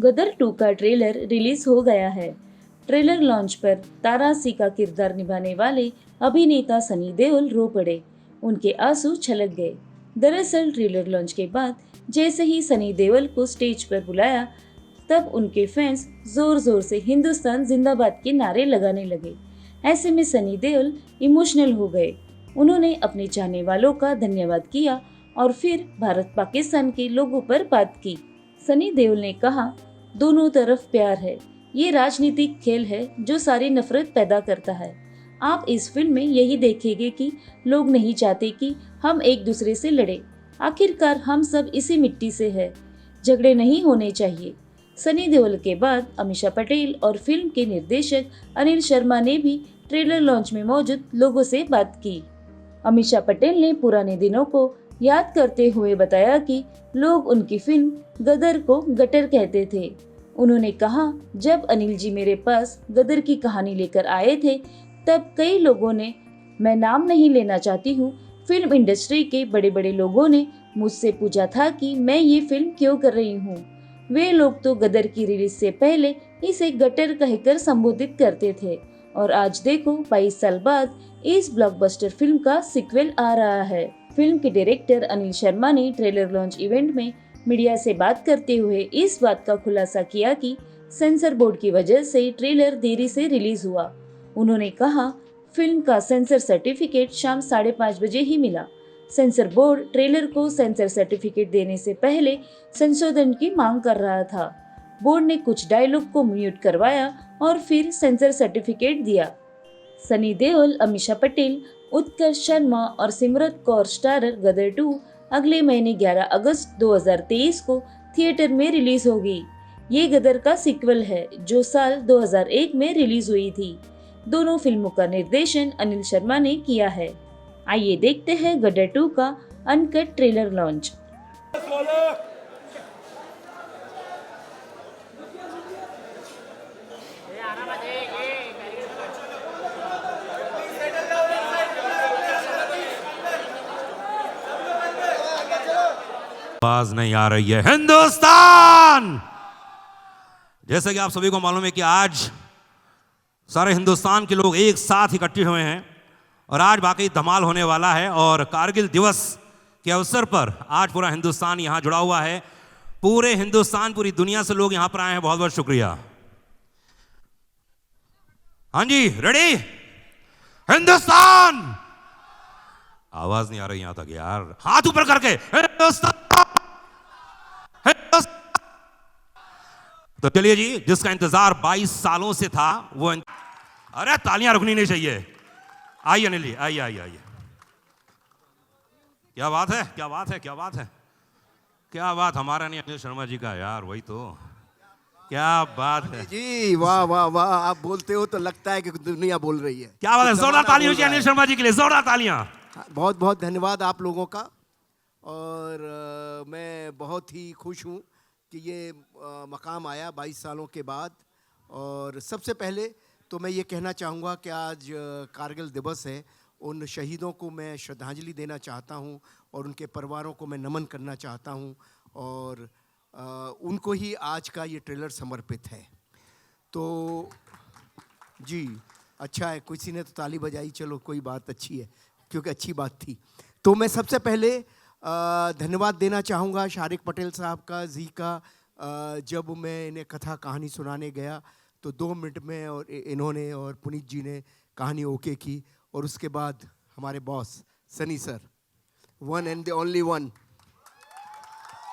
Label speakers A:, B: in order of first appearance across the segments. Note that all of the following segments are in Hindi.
A: गदर 2 का ट्रेलर रिलीज हो गया है। ट्रेलर लॉन्च पर तारा सिंह का किरदार निभाने वाले अभिनेता सनी देओल रो पड़े। उनके आंसू छलक गए। दरअसल ट्रेलर लॉन्च के बाद जैसे ही सनी देओल को स्टेज पर बुलाया, तब उनके फैंस जोर जोर से हिंदुस्तान जिंदाबाद के नारे लगाने लगे। ऐसे में सनी देओल इमोशनल हो गए। उन्होंने अपने चाहने वालों का धन्यवाद किया और फिर भारत पाकिस्तान के लोगों पर बात की। सनी देओल ने कहा, दोनों तरफ प्यार है। ये राजनीतिक खेल है जो सारी नफरत पैदा करता है। आप इस फिल्म में यही देखेंगे कि लोग नहीं चाहते कि हम एक दूसरे से लड़े। आखिरकार हम सब इसी मिट्टी से है। झगड़े नहीं होने चाहिए। सनी देओल के बाद अमीषा पटेल और फिल्म के निर्देशक अनिल शर्मा ने भी ट्रेलर लॉन्च में मौजूद लोगों से बात की। अमीषा पटेल ने पुराने दिनों को याद करते हुए बताया कि लोग उनकी फिल्म गदर को गटर कहते थे। उन्होंने कहा, जब अनिल जी मेरे पास गदर की कहानी लेकर आए थे, तब कई लोगों ने, मैं नाम नहीं लेना चाहती हूँ, फिल्म इंडस्ट्री के बड़े बड़े लोगों ने मुझसे पूछा था कि मैं ये फिल्म क्यों कर रही हूँ। वे लोग तो गदर की रिलीज से पहले इसे गटर कहकर संबोधित करते थे और आज देखो 22 साल बाद इस ब्लॉकबस्टर फिल्म का सीक्वल आ रहा है। फिल्म के डायरेक्टर अनिल शर्मा ने ट्रेलर लॉन्च इवेंट में मीडिया से बात करते हुए इस बात का खुलासा किया कि सेंसर बोर्ड की वजह से ट्रेलर देरी से रिलीज हुआ। उन्होंने कहा, फिल्म का सेंसर सर्टिफिकेट शाम 5:30 बजे ही मिला। सेंसर बोर्ड ट्रेलर को सेंसर सर्टिफिकेट देने से पहले संशोधन की मांग कर रहा था। बोर्ड ने कुछ डायलॉग को म्यूट करवाया और फिर सेंसर सर्टिफिकेट दिया। सनी देओल, अमीषा पटेल, उत्कर्ष शर्मा और सिमरत कौर स्टारर गदर 2 अगले महीने 11 अगस्त 2023 को थिएटर में रिलीज होगी। ये गदर का सीक्वल है जो साल 2001 में रिलीज हुई थी। दोनों फिल्मों का निर्देशन अनिल शर्मा ने किया है। आइए देखते हैं गदर 2 का अनकट ट्रेलर लॉन्च।
B: आवाज नहीं आ रही है। हिंदुस्तान, जैसे कि आप सभी को मालूम है कि आज सारे हिंदुस्तान के लोग एक साथ इकट्ठे हुए हैं और आज वाकई धमाल होने वाला है। और कारगिल दिवस के अवसर पर आज पूरा हिंदुस्तान यहां जुड़ा हुआ है। पूरे हिंदुस्तान, पूरी दुनिया से लोग यहां पर आए हैं। बहुत बहुत शुक्रिया। हाँ जी, रेडी? हिंदुस्तान। आवाज नहीं आ रही यहां तक यार। हाथ ऊपर करके हिंदुस्तान। तो चलिए जी, जिसका इंतजार 22 सालों से था वो अरे तालियां रुकनी नहीं चाहिए। आइए अनिल जी, आइए आइए आइए। क्या बात है, क्या बात है, क्या बात है, क्या बात। हमारा नहीं, अनिल शर्मा जी का यार, वही तो। क्या बात है
C: जी, वाह वाह वाह। आप बोलते हो तो लगता है कि दुनिया बोल रही है।
B: क्या बात है। जोरदार तालियां हो अनिल शर्मा जी के लिए, जोरदार तालियां।
C: बहुत बहुत धन्यवाद आप लोगों का। और मैं बहुत ही खुश हूँ कि ये मकाम आया 22 सालों के बाद। और सबसे पहले तो मैं ये कहना चाहूँगा कि आज कारगिल दिवस है। उन शहीदों को मैं श्रद्धांजलि देना चाहता हूँ और उनके परिवारों को मैं नमन करना चाहता हूँ। और उनको ही आज का ये ट्रेलर समर्पित है। तो जी, अच्छा है, किसी ने तो ताली बजाई, चलो कोई बात अच्छी है, क्योंकि अच्छी बात थी। तो मैं सबसे पहले धन्यवाद देना चाहूँगा शारिक पटेल साहब का, जी का। जब मैं इन्हें कथा कहानी सुनाने गया तो 2 मिनट में और इन्होंने और पुनीत जी ने कहानी ओके की। और उसके बाद हमारे boss Sunny sir, one and the only one.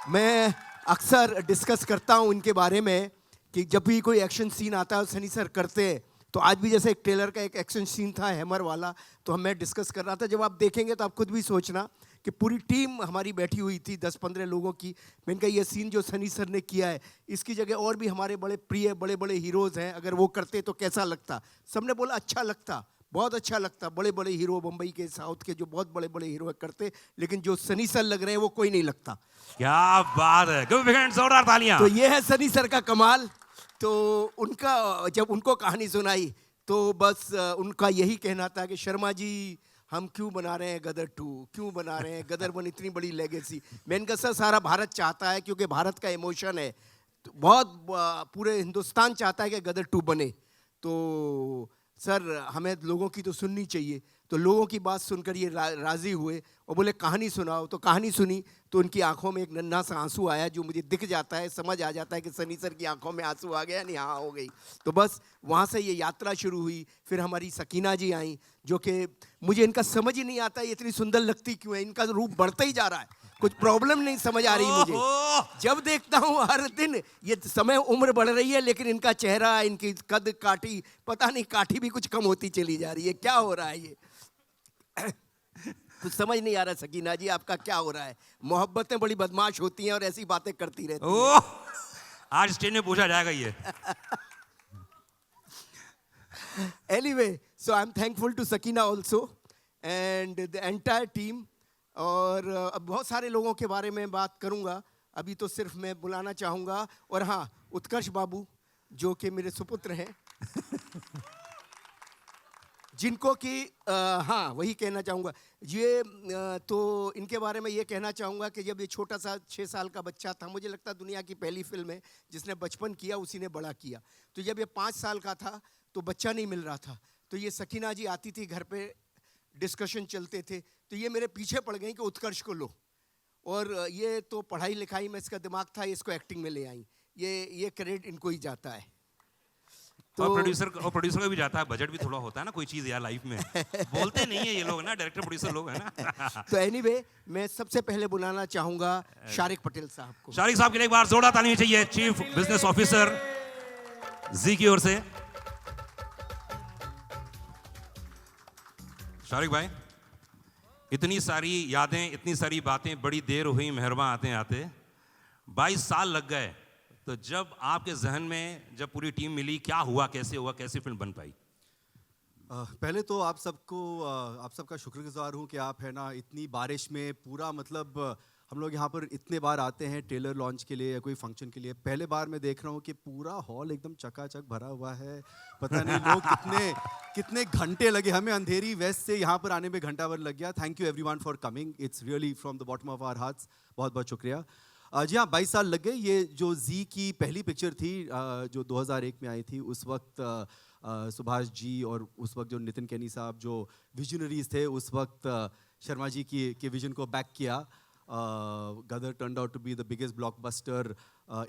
C: मैं अक्सर डिस्कस करता हूँ इनके बारे में कि जब भी कोई एक्शन सीन आता है सनी सर करते हैं। तो आज भी जैसे एक ट्रेलर का एक एक्शन सीन था हैमर वाला, तो मैं डिस्कस कर रहा था। जब आप देखेंगे तो आप खुद भी सोचना कि पूरी टीम हमारी बैठी हुई थी 10-15 लोगों की। मैंने कहा ये सीन जो सनी सर ने किया है, इसकी जगह और भी हमारे बड़े प्रिय बड़े बड़े हीरोज़ हैं, अगर वो करते तो कैसा लगता। सबने बोला अच्छा लगता, बहुत अच्छा लगता। बड़े बड़े हीरो बम्बई के, साउथ के जो बहुत बड़े बड़े हीरो करते, लेकिन जो सनी सर लग रहे हैं वो कोई नहीं लगता।
B: क्या बात है, जोरदार तालियां।
C: तो ये है सनी सर का कमाल। तो उनका जब उनको कहानी सुनाई तो बस उनका यही कहना था कि शर्मा जी हम क्यों बना रहे हैं गदर 2, क्यों बना रहे हैं गदर 1, इतनी बड़ी लेगेसी। मैंने कहा सर सारा भारत चाहता है, क्योंकि भारत का इमोशन है। तो बहुत पूरे हिंदुस्तान चाहता है कि गदर 2 बने। तो सर हमें लोगों की तो सुननी चाहिए। तो लोगों की बात सुनकर ये राज़ी हुए और बोले कहानी सुनाओ। तो कहानी सुनी तो उनकी आंखों में एक नन्हा सा आंसू आया, जो मुझे दिख जाता है, समझ आ जाता है कि सनी सर की आंखों में आंसू आ गया, नहीं हाँ हो गई। तो बस वहाँ से ये यात्रा शुरू हुई। फिर हमारी सकीना जी आई, जो कि मुझे इनका समझ ही नहीं आता ये इतनी सुंदर लगती क्यों है, इनका रूप बढ़ता ही जा रहा है, कुछ प्रॉब्लम नहीं समझ आ रही मुझे।
B: ओहो!
C: जब देखता हूँ हर दिन ये समय उम्र बढ़ रही है, लेकिन इनका चेहरा, इनकी कद काठी, पता नहीं काठी भी कुछ कम होती चली जा रही है, क्या हो रहा है ये? कुछ समझ नहीं आ रहा सकीना जी आपका क्या हो रहा है। मोहब्बतें बड़ी बदमाश होती हैं और ऐसी बातें करती रहती हैं।
B: ओह! आज स्टेज में पूछा जाएगा ये।
C: Anyway, so I'm thankful to Sakina also and the entire team. और अब बहुत सारे लोगों के बारे में बात करूंगा, अभी तो सिर्फ मैं बुलाना चाहूंगा। और हाँ, उत्कर्ष बाबू जो कि मेरे सुपुत्र हैं जिनको कि हाँ वही कहना चाहूँगा ये तो इनके बारे में ये कहना चाहूँगा कि जब ये छोटा सा 6 साल का बच्चा था, मुझे लगता है दुनिया की पहली फिल्म है जिसने बचपन किया उसी ने बड़ा किया। तो जब ये 5 साल का था तो बच्चा नहीं मिल रहा था, तो ये सकीना जी आती थी घर पे, डिस्कशन चलते थे, तो ये मेरे पीछे पड़ गई कि उत्कर्ष को लो। और ये तो पढ़ाई लिखाई में इसका दिमाग था, इसको एक्टिंग में ले आई। ये क्रेडिट इनको ही जाता है।
B: और प्रोड्यूसर का भी जाता है, बजट भी थोड़ा होता है ना कोई चीज यार लाइफ में। बोलते नहीं है ये लोग ना, डायरेक्टर प्रोड्यूसर लोग है ना।
C: तो एनीवे मैं सबसे पहले बुलाना चाहूंगा शारिक पटेल साहब को।
B: शारिक साहब के लिए एक बार जोरदार ताली चाहिए, चीफ बिजनेस ऑफिसर जी की ओर से। शारिक भाई, इतनी सारी यादें, इतनी सारी बातें, बड़ी देर हुई मेहरबान आते आते, 22 साल लग गए। तो जब आपके जहन में जब पूरी टीम मिली, क्या हुआ, कैसे हुआ, कैसी फिल्म बन पाई?
D: पहले तो आप सबका शुक्रगुजार हूँ कि आप है ना इतनी बारिश में पूरा, मतलब हम लोग यहाँ पर इतने बार आते हैं ट्रेलर लॉन्च के लिए या कोई फंक्शन के लिए, पहले बार मैं देख रहा हूँ कि पूरा हॉल एकदम चकाचक भरा हुआ है। पता नहीं लोग कितने घंटे लगे, हमें अंधेरी वेस्ट से यहाँ पर आने में घंटा भर लग गया। Thank you everyone for coming, it's really from the bottom of our hearts, बहुत बहुत शुक्रिया। जी हाँ, 22 साल लग गए। ये जो जी की पहली पिक्चर थी जो 2001 में आई थी, उस वक्त सुभाष जी और उस वक्त जो नितिन केनी साहब जो विजनरीज थे, उस वक्त शर्मा जी के विजन को बैक किया। गदर turned out to be the biggest blockbuster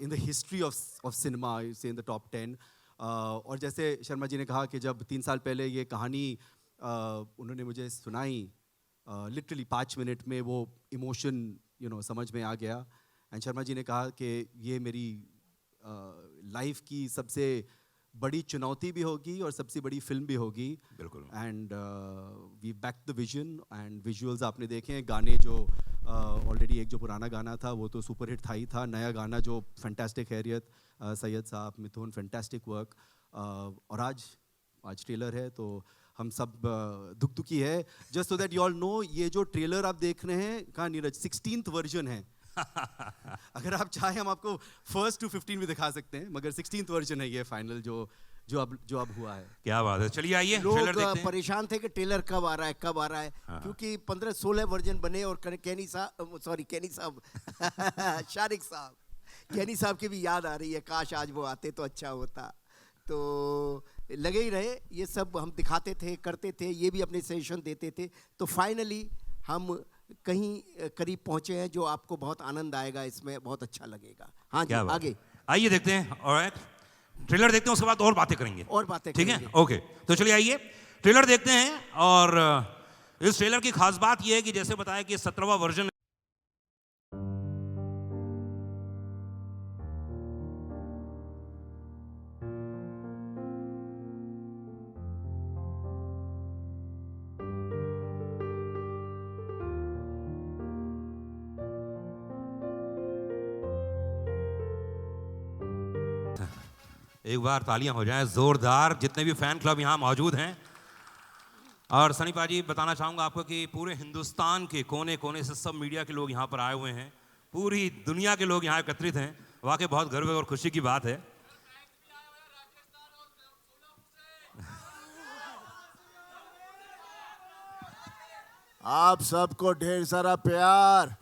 D: in the history of cinema, say in the top 10. और जैसे शर्मा जी ने कहा कि जब 3 साल पहले ये कहानी उन्होंने मुझे सुनाई, लिटरली 5 मिनट में वो इमोशन समझ में आ गया। एंड शर्मा जी ने कहा कि ये मेरी लाइफ की सबसे बड़ी चुनौती भी होगी और सबसे बड़ी फिल्म भी होगी।
B: बिल्कुल।
D: And we back the vision and visuals आपने देखे हैं। गाने जो ऑलरेडी एक जो पुराना गाना था वो तो सुपर हिट था, नया गाना जो फैंटास्टिक हैरियत सैयद साहब, मिथुन, फैंटास्टिक वर्क। और आज ट्रेलर है तो हम सब दुखी है। Just so that you all know, ये जो ट्रेलर आप देख रहे हैं, कहाँ नीरज, 16th वर्जन है। अगर आप चाहें हम आपको 1st to 15 भी दिखा सकते हैं, मगर 16th वर्जन है ये फाइनल जो अब हुआ है।
B: क्या बात है, चलिए आइए
C: लोग
B: ट्रेलर देखते हैं।
C: परेशान थे कि ट्रेलर कब आ रहा है,
B: हाँ।
C: क्योंकि 15-16 वर्जन बने और केनी साहब शारिक साहब, केनी साहब की भी याद आ रही है, काश आज वो आते तो अच्छा होता। तो लगे ही रहे, ये सब हम दिखाते थे, करते थे, ये भी अपने सजेशन देते थे। तो फाइनली हम कहीं करीब पहुंचे हैं जो आपको बहुत आनंद आएगा, इसमें बहुत अच्छा लगेगा। हाँ जी,
B: क्या बात
C: आगे
B: है। आइए देखते हैं। ऑलराइट, ट्रेलर देखते हैं, उसके बाद और बातें करेंगे।
C: और बातें
B: ठीक है,
C: करेंगे।
B: ओके। तो चलिए आइए ट्रेलर देखते हैं। और इस ट्रेलर की खास बात यह है कि जैसे बताया कि 17वां वर्जन एक बार तालियां हो जाएं जोरदार, जितने भी फैन क्लब यहाँ मौजूद हैं। और सनी पाजी, बताना चाहूँगा आपको कि पूरे हिंदुस्तान के कोने कोने से सब मीडिया के लोग यहाँ पर आए हुए हैं, पूरी दुनिया के लोग यहाँ एकत्रित हैं। वाकई बहुत गर्व और खुशी की बात है।
C: आप सबको ढेर सारा प्यार।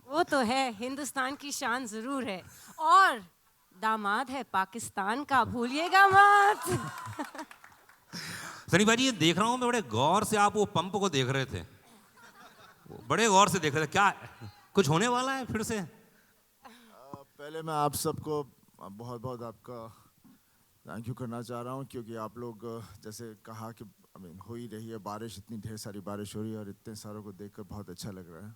E: वो तो है, हिंदुस्तान की शान जरूर है। और दामाद है पाकिस्तान का, भूलिएगा मत।
B: सनी भाई, ये देख रहा हूँ मैं, बड़े गौर से आप वो पंप को देख रहे थे, बड़े गौर से देख रहे थे। क्या कुछ होने वाला है फिर से?
F: पहले मैं आप सबको बहुत बहुत आपका थैंक यू करना चाह रहा हूँ, क्योंकि आप लोग जैसे कहा कि हो ही रही है बारिश, इतनी ढेर सारी बारिश हो रही है और इतने सारों को देखकर बहुत अच्छा लग रहा है।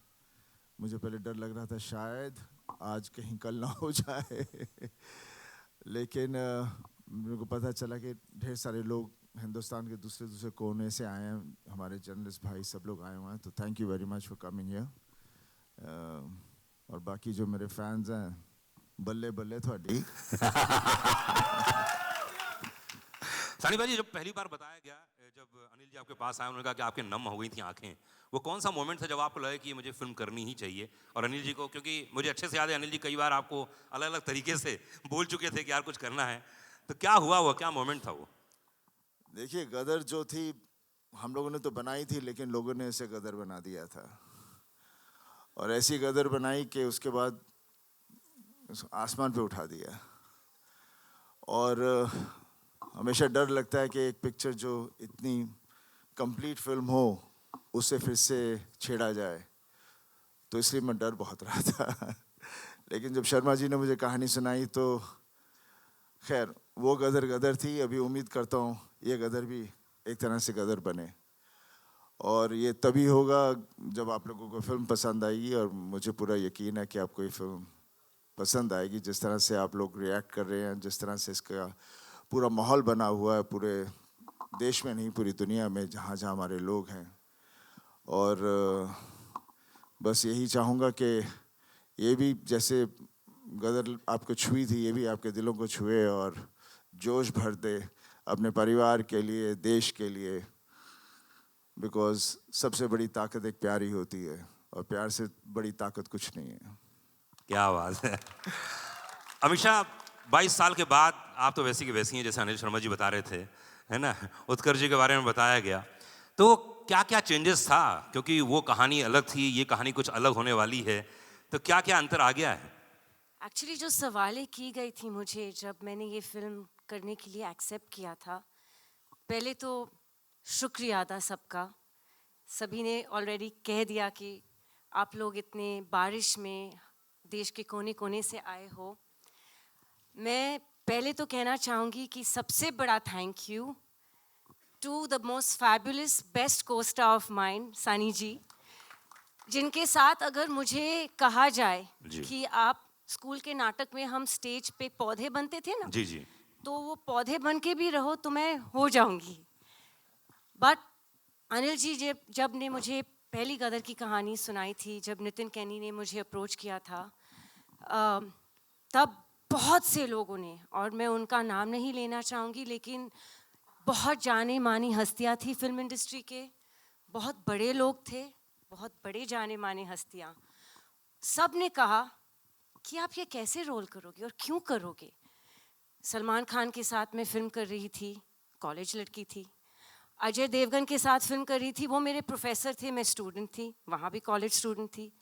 F: मुझे पहले डर लग रहा था शायद आज कहीं कल ना हो जाए लेकिन मेरे को पता चला कि ढेर सारे लोग हिंदुस्तान के दूसरे दूसरे कोने से आए हैं, हमारे जर्नलिस्ट भाई सब लोग आए हुए हैं, तो thank you very much for coming here. और बाकी जो मेरे फैंस हैं, बल्ले बल्ले थोड़ी।
B: सनी भाई, जब पहली बार बताया गया, जब अनिल जी आपके पास आए, उन्होंने कहा कि आपके नम हो गई थी आंखें, वो कौन सा मोमेंट था जब आपको लगा कि मुझे फिल्म करनी ही चाहिए? और अनिल जी को, क्योंकि मुझे अच्छे से याद है अनिल जी कई बार आपको अलग अलग तरीके से बोल चुके थे कि यार कुछ करना है, तो क्या हुआ, वो क्या मोमेंट था वो?
F: देखिए, गदर जो थी हम लोगों ने तो बनाई थी, लेकिन लोगों ने इसे गदर बना दिया था। और ऐसी गदर बनाई कि उसके बाद आसमान पे उठा दिया। और हमेशा डर लगता है कि एक पिक्चर जो इतनी कंप्लीट फिल्म हो उसे फिर से छेड़ा जाए, तो इसलिए मैं डर बहुत रहा था लेकिन जब शर्मा जी ने मुझे कहानी सुनाई तो खैर वो गदर गदर थी। अभी उम्मीद करता हूँ ये गदर भी एक तरह से गदर बने, और ये तभी होगा जब आप लोगों को फिल्म पसंद आएगी। और मुझे पूरा यकीन है कि आपको ये फिल्म पसंद आएगी, जिस तरह से आप लोग रिएक्ट कर रहे हैं, जिस तरह से इसका पूरा माहौल बना हुआ है, पूरे देश में नहीं पूरी दुनिया में जहाँ जहाँ हमारे लोग हैं। और बस यही चाहूँगा कि ये भी जैसे गदर आपको छुई थी, ये भी आपके दिलों को छुए और जोश भर दे अपने परिवार के लिए, देश के लिए। बिकॉज सबसे बड़ी ताकत एक प्यार ही होती है, और प्यार से बड़ी ताकत कुछ नहीं है।
B: क्या बात है। अमीषा, 22 साल के बाद आप तो वैसी की वैसी हैं, जैसे अनिल शर्मा जी बता रहे थे, है ना? उत्कर्ष जी के बारे में बताया गया, तो क्या क्या चेंजेस था? क्योंकि वो कहानी अलग थी, ये कहानी कुछ अलग होने वाली है, तो क्या क्या अंतर आ गया है?
E: एक्चुअली जो सवालें की गई थी मुझे जब मैंने ये फिल्म करने के लिए एक्सेप्ट किया था, पहले तो शुक्रिया था सबका। सभी ने ऑलरेडी कह दिया कि आप लोग इतने बारिश में देश के कोने कोने से आए हो। मैं पहले तो कहना चाहूँगी कि सबसे बड़ा thank you to the most fabulous best costar of mine, Sunny ji, जिनके साथ अगर मुझे कहा जाए कि आप स्कूल के नाटक में हम स्टेज पे पौधे बनते थे ना,
B: जी जी,
E: तो वो पौधे बन के भी रहो तो मैं हो जाऊंगी। बट अनिल जी जब ने मुझे पहली गदर की कहानी सुनाई थी, जब नितिन कैनी ने मुझे अप्रोच किया था, तब बहुत से लोगों ने, और मैं उनका नाम नहीं लेना चाहूँगी, लेकिन बहुत जाने मानी हस्तियाँ थी फिल्म इंडस्ट्री के, बहुत बड़े लोग थे, बहुत बड़े जाने माने हस्तियाँ, सब ने कहा कि आप ये कैसे रोल करोगे और क्यों करोगे। सलमान खान के साथ मैं फिल्म कर रही थी, कॉलेज लड़की थी। अजय देवगन के साथ फिल्म कर रही थी, वो मेरे प्रोफेसर थे, मैं स्टूडेंट थी, वहाँ भी कॉलेज स्टूडेंट थी।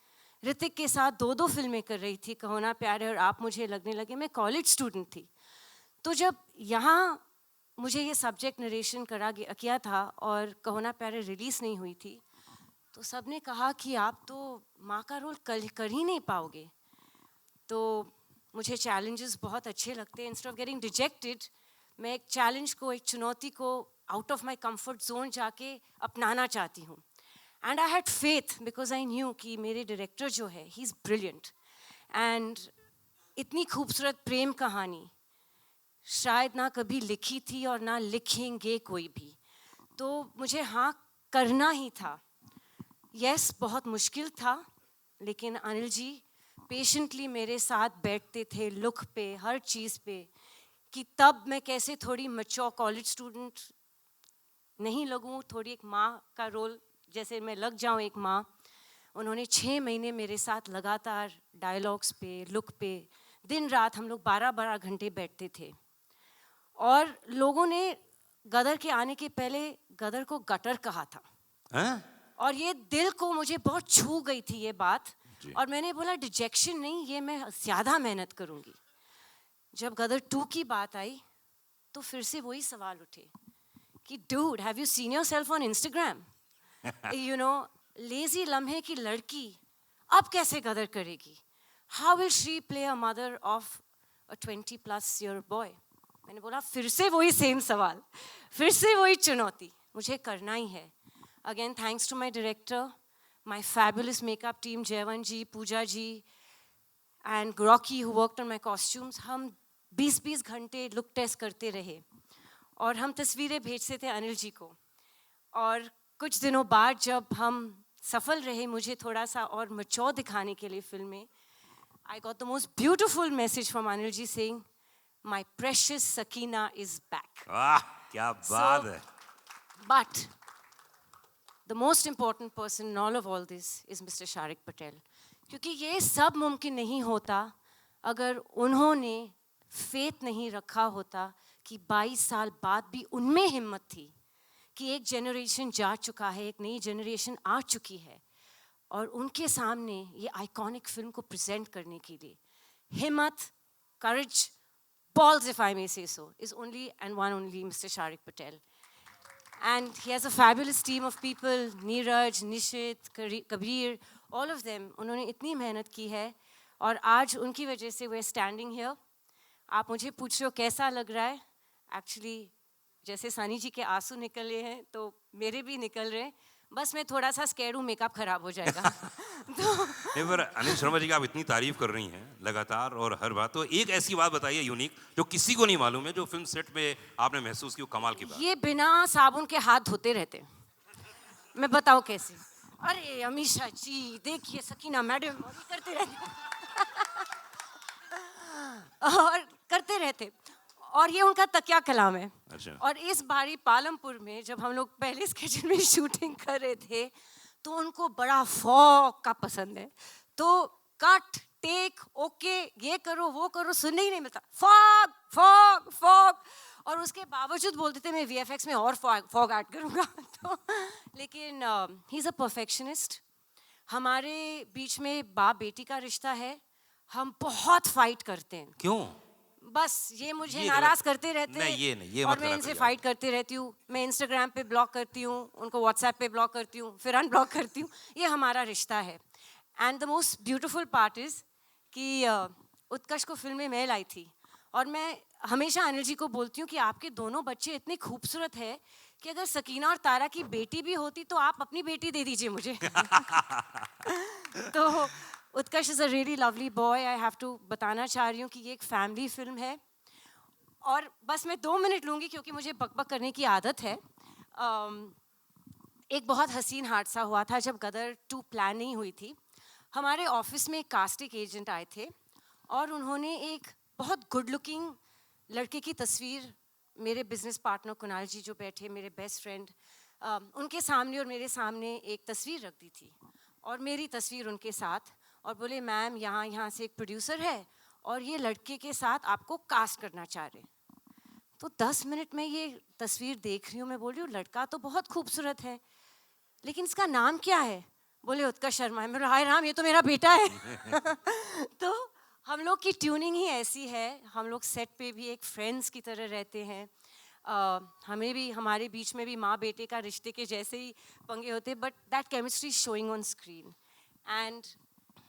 E: ऋतिक के साथ 2 फिल्में कर रही थी, कहो ना प्यार है और आप मुझे लगने लगे, मैं कॉलेज स्टूडेंट थी। तो जब यहाँ मुझे ये सब्जेक्ट नरेशन किया था और कहो ना प्यार रिलीज़ नहीं हुई थी, तो सब ने कहा कि आप तो माँ का रोल कर ही नहीं पाओगे। तो मुझे चैलेंजेस बहुत अच्छे लगते हैं। इंस्टेड ऑफ गेटिंग डिजेक्टेड, मैं एक चैलेंज को, एक चुनौती को out of my comfort zone जाके अपनाना चाहती हूँ। And I had faith because I knew कि मेरे डायरेक्टर जो है, ही इज़ ब्रिलियंट। एंड इतनी खूबसूरत प्रेम कहानी शायद ना कभी लिखी थी और ना लिखेंगे कोई भी, तो मुझे हाँ करना ही था। यस, बहुत मुश्किल था, लेकिन अनिल जी पेशेंटली मेरे साथ बैठते थे लुक पे, हर चीज़ पे, कि तब मैं कैसे थोड़ी मैच्योर कॉलेज स्टूडेंट नहीं लगूं, थोड़ी एक माँ का रोल जैसे मैं लग जाऊं एक माँ। उन्होंने 6 महीने मेरे साथ लगातार डायलॉग्स पे, लुक पे, दिन रात हम लोग 12-12 घंटे बैठते थे। और लोगों ने गदर के आने के पहले गदर को गटर कहा था।
B: हैं?
E: और ये दिल को मुझे बहुत छू गई थी ये बात, और मैंने बोला डिजेक्शन नहीं, ये मैं ज़्यादा मेहनत करूँगी। जब गदर 2 की बात आई तो फिर से वही सवाल उठे कि dude have you seen yourself on Instagram? You know, lazy लम्हे की लड़की अब कैसे गदर करेगी? How will she play a mother of a 20+ year boy? मैंने बोला फिर से वही सेम सवाल, फिर से वही चुनौती, मुझे करना ही है। Again thanks to my director, my fabulous makeup team, Jaywant ji, Pooja ji and ग्रॉकी who worked on my costumes. हम 20-20 घंटे लुक टेस्ट करते रहे और हम तस्वीरें भेजते थे अनिल जी को। और कुछ दिनों बाद जब हम सफल रहे, मुझे थोड़ा सा और मैच्योर दिखाने के लिए फिल्म में, I got the most beautiful message from Anil ji saying, "My precious Sakina is back."
B: वाह क्या बात है।
E: But the most important person in all this is Mr. Sharik Patel. क्योंकि ये सब मुमकिन नहीं होता अगर उन्होंने फेथ नहीं रखा होता कि 22 साल बाद भी उनमें हिम्मत थी कि एक जनरेशन जा चुका है, एक नई जनरेशन आ चुकी है और उनके सामने ये आइकॉनिक फिल्म को प्रेजेंट करने के लिए हिम्मत, करेज, balls if I may say so, is only and one only Mr. Sharik Patel. And he has a fabulous team of people, Neeraj, Nishit, Kabir, all of them. उन्होंने इतनी मेहनत की है और आज उनकी वजह से we're standing here. आप मुझे पूछ रहे हो कैसा लग रहा है? Actually, जैसे सनी जी के आंसू निकले हैं तो मेरे भी निकल रहे हैं। बस मैं थोड़ा सा स्कैर्ड हूँ, मेकअप खराब हो जाएगा। तो
B: नहीं पर अनिल शर्मा जी की आप इतनी तारीफ कर रही हैं लगातार और हर बात, तो एक ऐसी बात बताइए यूनिक जो किसी को नहीं मालूम है, जो फिल्म सेट पे आपने महसूस की, वो कमाल की बात।
E: ये बिना साबुन के हाथ धोते रहते, मैं बताऊँ कैसे? अरे अमीषा जी देखिए, सकीना मैडम, और ये करते रहते और करते रहते, और ये उनका तकिया कलाम है।
B: अच्छा।
E: और इस बारी पालमपुर में जब हम लोग पहले स्केचन में शूटिंग कर रहे थे तो उनको बड़ा फॉग का पसंद है, तो कट टेक ओके ये करो वो करो सुनने ही नहीं मिलता, फॉग फॉग फॉग, और उसके बावजूद बोलते थे मैं वीएफएक्स में और फॉग ऐड करूँगा। तो लेकिन ही इज़ अ परफेक्शनिस्ट। हमारे बीच में बाप बेटी का रिश्ता है, हम बहुत फाइट करते हैं।
B: क्यों?
E: बस ये मुझे
B: ये
E: नाराज
B: गलत-
E: करते रहते
B: नहीं, ये नहीं, ये
E: और
B: मत
E: मैं
B: करा
E: इनसे
B: करिए
E: फाइट करती रहती हूँ। मैं इंस्टाग्राम पे ब्लॉक करती हूँ, उनको व्हाट्सएप पे ब्लॉक करती हूँ, फिर अनब्लॉक करती हूँ। ये हमारा रिश्ता है। And the most beautiful part is कि उत्कर्ष को फिल्म में मैं लाई थी और मैं हमेशा अनिल जी को बोलती हूँ कि आपके दोनों बच्चे इतने खूबसूरत है कि अगर सकीना और तारा की बेटी भी होती तो आप अपनी बेटी दे दीजिए मुझे। तो Utkarsh is a really lovely boy. I have to बताना चाह रही हूँ कि ये एक फैमिली फिल्म है और बस मैं 2 मिनट लूँगी क्योंकि मुझे बकबक करने की आदत है। एक बहुत हसीन हादसा हुआ था जब गदर 2 प्लान नहीं हुई थी। हमारे ऑफिस में एक कास्टिंग एजेंट आए थे और उन्होंने एक बहुत गुड लुकिंग लड़के की तस्वीर मेरे बिजनेस पार्टनर कुणाल जी जो बैठे, मेरे बेस्ट फ्रेंड, उनके सामने और मेरे सामने एक तस्वीर रख दी थी और मेरी तस्वीर उनके साथ, और बोले मैम यहाँ से एक प्रोड्यूसर है और ये लड़के के साथ आपको कास्ट करना चाह रहे हैं। तो 10 मिनट में ये तस्वीर देख रही हूँ, मैं बोल रही हूँ लड़का तो बहुत खूबसूरत है लेकिन इसका नाम क्या है? बोले उत्कर्ष शर्मा है। मैं हाय राम, ये तो मेरा बेटा है। तो हम लोग की ट्यूनिंग ही ऐसी है, हम लोग सेट पे भी एक फ्रेंड्स की तरह रहते हैं। हमें भी, हमारे बीच में भी माँ बेटे का रिश्ते के जैसे ही पंगे होते, but that chemistry showing on screen. And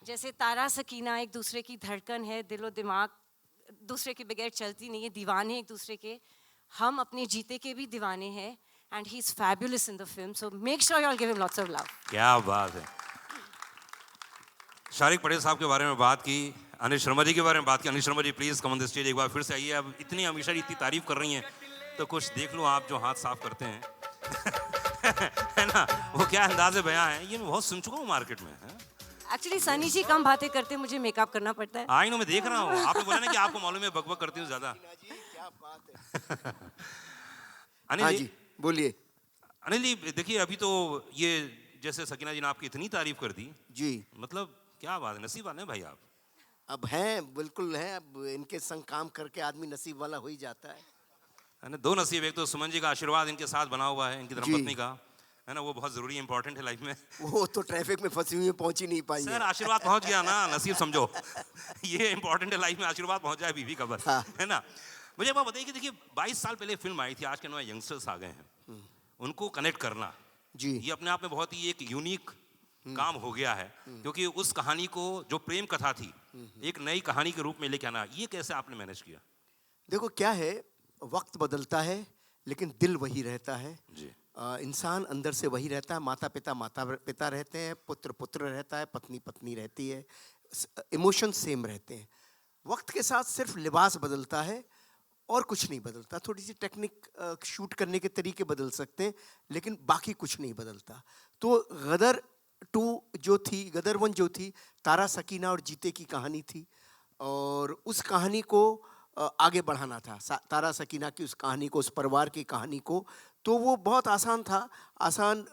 E: जैसे तारा सकीना एक दूसरे की धड़कन है, दिलो दिमाग दूसरे के बगैर चलती नहीं है, दीवाने एक दूसरे के, हम अपने जीते के भी दीवाने हैं। And he is fabulous in the film, so make sure you all give him lots of love.
B: क्या बात है। शारिक पटेल साहब के बारे में बात की, अनिल शर्मा जी के बारे में बात की। Anil Sharma ji please come on the stage, एक बार फिर से आइए। अब इतनी हमेशा इतनी तारीफ कर रही हैं तो कुछ देख लो आप, जो हाथ साफ करते हैं। है ना, वो क्या अंदाज़े बयां है, ये मैं बहुत सुन चुका हूँ मार्केट में।
E: एक्चुअली सनी जी कम बातें करते, मुझे मेकअप करना पड़ता है।
B: आई नो, मैं देख रहा हूँ, आपने बोला ना कि आपको मालूम है बकबक करती हूँ ज्यादा।
C: क्या बात है।
B: अनिल
C: हाँ
B: जी,
C: जी बोलिए।
B: अनिल जी देखिए, अभी तो ये जैसे सकीना जी ने आपकी इतनी तारीफ कर दी,
C: जी
B: मतलब क्या बात है, नसीब वाले हैं भाई आप।
C: अब हैं, बिल्कुल हैं। अब इनके संग काम करके आदमी नसीब वाला हो ही जाता है।
B: है ना, 2 नसीब, एक तो सुमन जी का आशीर्वाद इनके साथ बना हुआ है, इनकी धर्मपत्नी का, है ना, वो बहुत जरूरी इंपॉर्टेंट है लाइफ में।
C: वो तो ट्रैफिक में फंसी हुई है, पहुंच ही नहीं पाई
B: सर
C: है।
B: आशीर्वाद पहुंच गया ना, नसीब समझो। ये इंपॉर्टेंट है लाइफ में, आशीर्वाद पहुंच जाए बीवी का बस,
C: हाँ।
B: है ना। मुझे एक बात बताइए कि देखिए 22 साल पहले फिल्म आई थी, आज के नए यंगस्टर्स आ गए हैं, उनको कनेक्ट करना
C: जी।
B: ये अपने आप में बहुत ही एक यूनिक काम हो गया है, क्योंकि उस कहानी को जो प्रेम कथा थी एक नई कहानी के रूप में लेके आना, ये कैसे आपने मैनेज किया?
C: देखो क्या है, वक्त बदलता है लेकिन दिल वही रहता है।
B: जी।
C: इंसान अंदर से वही रहता है। माता पिता रहते हैं, पुत्र पुत्र रहता है, पत्नी पत्नी रहती है, इमोशन सेम रहते हैं। वक्त के साथ सिर्फ लिबास बदलता है और कुछ नहीं बदलता। थोड़ी सी टेक्निक शूट करने के तरीके बदल सकते हैं लेकिन बाकी कुछ नहीं बदलता। तो गदर 2 जो थी, गदर 1 जो थी, तारा सकीना और जीते की कहानी थी और उस कहानी को आगे बढ़ाना था, तारा सकीना की उस कहानी को, उस परिवार की कहानी को। तो वो बहुत आसान था। आसान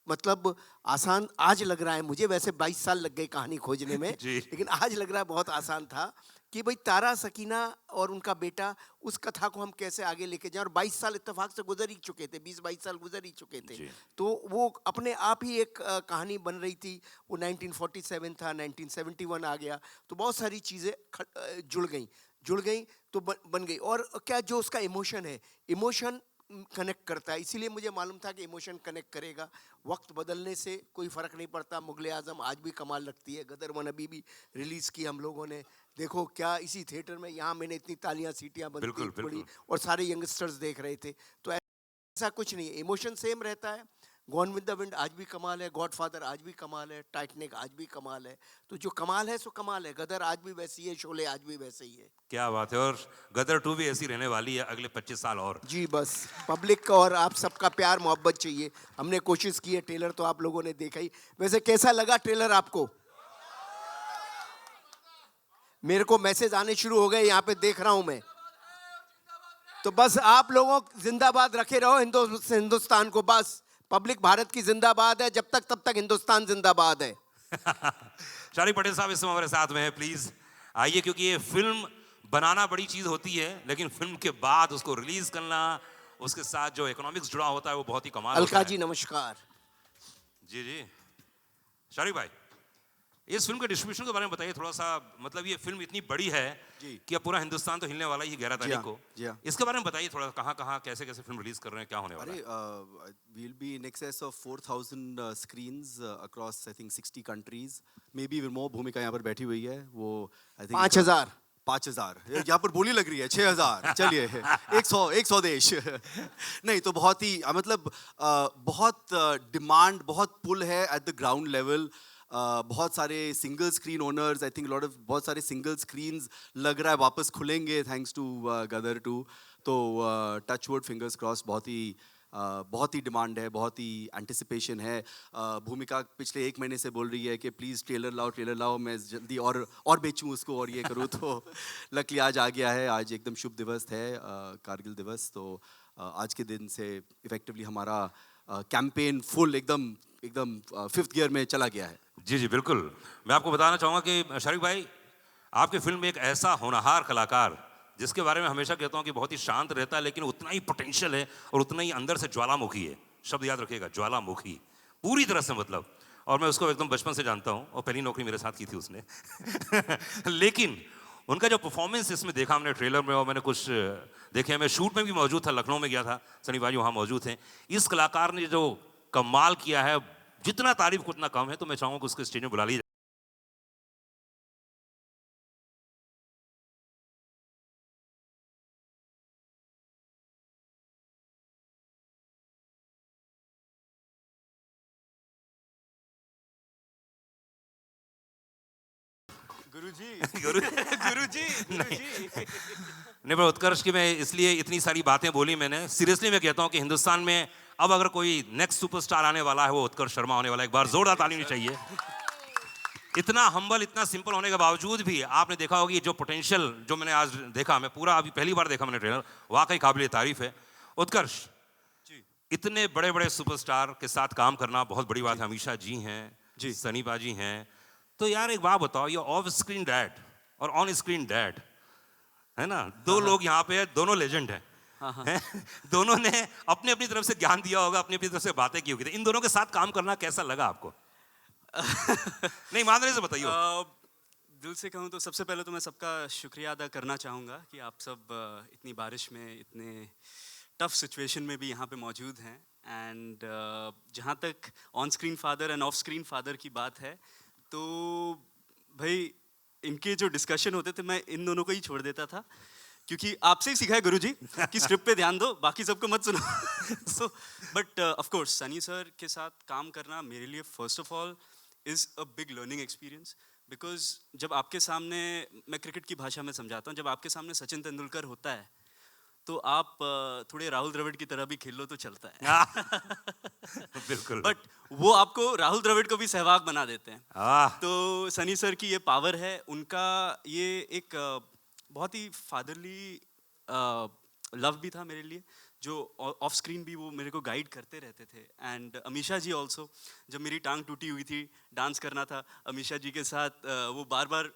C: मतलब आसान आज लग रहा है मुझे, वैसे 22 साल लग गए कहानी खोजने में
B: जी।
C: लेकिन आज लग रहा है बहुत आसान था कि भाई तारा सकीना और उनका बेटा, उस कथा को हम कैसे आगे लेके जाएं। और 22 साल इत्तेफाक से गुजर ही चुके थे, 20-22 साल गुजर ही चुके थे।
B: जी।
C: तो वो अपने आप ही एक कहानी बन रही थी। वो 1947 था, 1971 आ गया, तो बहुत सारी चीज़ें जुड़ गई तो बन गई। और क्या जो उसका इमोशन है, इमोशन कनेक्ट करता है, इसीलिए मुझे मालूम था कि इमोशन कनेक्ट करेगा। वक्त बदलने से कोई फ़र्क नहीं पड़ता। मुगल आज़म आज भी कमाल लगती है, गदर 1 अभी भी रिलीज़ की हम लोगों ने, देखो क्या इसी थिएटर में, यहाँ मैंने इतनी तालियां सीटियां बनती
B: बिल्कुल,
C: पड़ी
B: बिल्कुल।
C: और सारे यंगस्टर्स देख रहे थे। तो ऐसा कुछ नहीं है, इमोशन सेम रहता है। गॉन विद द विंड आज भी कमाल है, गॉडफादर आज भी कमाल है, टाइटैनिक आज भी कमाल है। तो जो कमाल है सो कमाल है। गदर आज भी वैसी है, शोले आज भी वैसे ही है।
B: क्या बात है। और गदर 2 भी ऐसी रहने वाली है अगले 25 साल और।
C: जी, बस पब्लिक का और आप सबका प्यार मोहब्बत चाहिए। हमने कोशिश की है, ट्रेलर तो आप लोगों ने देखा ही। वैसे कैसा लगा ट्रेलर आपको? मेरे को मैसेज आने शुरू हो गए, यहाँ पे देख रहा हूं मैं। तो बस आप लोगों जिंदाबाद रखे रहो हिंदुस्तान को। बस पब्लिक भारत की जिंदाबाद है, जब तक तब तक हिंदुस्तान जिंदाबाद है।
B: शारिक पटेल साहब इस समय हमारे साथ में है, प्लीज आइए, क्योंकि ये फिल्म बनाना बड़ी चीज होती है लेकिन फिल्म के बाद उसको रिलीज करना, उसके साथ जो इकोनॉमिक्स जुड़ा होता है वो बहुत ही कमाल होता
C: अलका
B: है।
C: जी नमस्कार।
B: जी जी। शारिक भाई, इस फिल्म के डिस्ट्रीब्यूशन के बारे में बताइए थोड़ा सा। मतलब ये फिल्म इतनी बड़ी है
D: जी।
B: कि अब पूरा हिंदुस्तान तो हिलने वाला ही 11 तारीख को।
D: जी हाँ।
B: इसके बारे में बताइए थोड़ा, कहाँ कहाँ कैसे कैसे फिल्म रिलीज कर रहे हैं, क्या होने वाला है?
D: अरे we'll be in excess of 4,000 screens across I think 60 countries, maybe even more। भूमिका यहाँ पर बैठी हुई है, वो I think
C: 5,000
D: 5,000 यहाँ पर बोली लग रही है 6,000। चलिए 100 देश। नहीं तो बहुत ही मतलब बहुत डिमांड, बहुत पुल है एट द ग्राउंड लेवल। बहुत सारे single screen owners, I think बहुत सारे सिंगल स्क्रीन्स लग रहा है वापस खुलेंगे थैंक्स टू गदर 2। तो टच वुड, फिंगर्स क्रॉस, बहुत ही डिमांड है, बहुत ही एंटिसिपेशन है। भूमिका पिछले 1 महीने से बोल रही है कि प्लीज़ ट्रेलर लाओ, मैं जल्दी और बेचूं उसको और ये करूँ। तो लकली आज आ गया है। आज एकदम शुभ दिवस है, कारगिल दिवस। तो आज के दिन से इफेक्टिवली हमारा कैंपेन फुल एकदम 5th गियर में चला गया है।
B: जी जी बिल्कुल। मैं आपको बताना चाहूँगा कि शारिक भाई, आपकी फिल्म में एक ऐसा होनहार कलाकार, जिसके बारे में हमेशा कहता हूँ कि बहुत ही शांत रहता है लेकिन उतना ही पोटेंशियल है और उतना ही अंदर से ज्वालामुखी है। शब्द याद रखिएगा, ज्वालामुखी, पूरी तरह से मतलब। और मैं उसको एकदम बचपन से जानता हूँ और पहली नौकरी मेरे साथ की थी उसने। लेकिन उनका जो परफॉर्मेंस इसमें देखा हमने ट्रेलर में, और मैंने कुछ देखे, मैं शूट में भी मौजूद था, लखनऊ में गया था, सनी भाई वहाँ मौजूद हैं। इस कलाकार ने जो कमाल किया है, जितना तारीफ को उतना कम है। तो मैं चाहूँगा कि उसके स्टेज में बुला लीजिए। गुरुजी नहीं, पर उत्कर्ष की मैं इसलिए इतनी सारी बातें बोली मैंने, सीरियसली मैं कहता हूं कि हिंदुस्तान में अब अगर कोई नेक्स्ट सुपरस्टार आने वाला है वो उत्कर्ष शर्मा होने वाला है। एक बार जोरदार ताली होनी चाहिए। इतना हम्बल, इतना सिंपल होने के बावजूद भी आपने देखा होगा जो पोटेंशियल जो मैंने आज देखा, मैं पूरा अभी पहली बार देखा मैंने ट्रेलर, वाकई काबिल तारीफ है। उत्कर्ष, इतने बड़े बड़े सुपरस्टार के साथ काम करना बहुत बड़ी बात है। अमीषा जी हैं,
D: जी।
B: सनी बाजी हैं। तो यार एक बात बताओ, ये ऑफ स्क्रीन डैड और ऑन स्क्रीन डैड है ना, दो लोग यहाँ पे है, दोनों लेजेंड हैं। हैं? दोनों ने अपनी अपनी तरफ से ज्ञान दिया होगा, अपनी अपनी तरफ से बातें की होगी। तो इन दोनों के साथ काम करना कैसा लगा आपको? नहीं, ईमानदारी से बताइए।
G: दिल से कहूँ तो सबसे पहले तो मैं सबका शुक्रिया अदा करना चाहूँगा कि आप सब इतनी बारिश में, इतने टफ सिचुएशन में भी यहाँ पे मौजूद हैं। एंड जहाँ तक on screen father end of screen father की बात है, तो भाई इनके जो डिस्कशन होते थे मैं इन दोनों को ही छोड़ देता था, क्योंकि आपसे ही सीखा है गुरुजी कि स्क्रिप्ट पे ध्यान दो, बाकी सबको मत सुनो। So but of course Sunny sir के साथ काम करना मेरे लिए first of all is a big learning experience, because जब आपके सामने, मैं क्रिकेट की भाषा में समझाता हूँ, जब आपके सामने सचिन तेंदुलकर होता है तो आप थोड़े राहुल द्रविड़ की तरह भी खेल लो तो चलता है।
B: बिल्कुल।
G: बट वो आपको राहुल द्रविड़ को भी सहवाग बना देते हैं।
B: आह,
G: तो सनी सर की ये पावर है, उनका ये एक बहुत ही फादरली लव भी था मेरे लिए, जो ऑफ स्क्रीन भी वो मेरे को गाइड करते रहते थे। एंड अमीषा जी ऑल्सो, जब मेरी टांग टूटी हुई थी, डांस करना था अमीषा जी के साथ, वो बार बार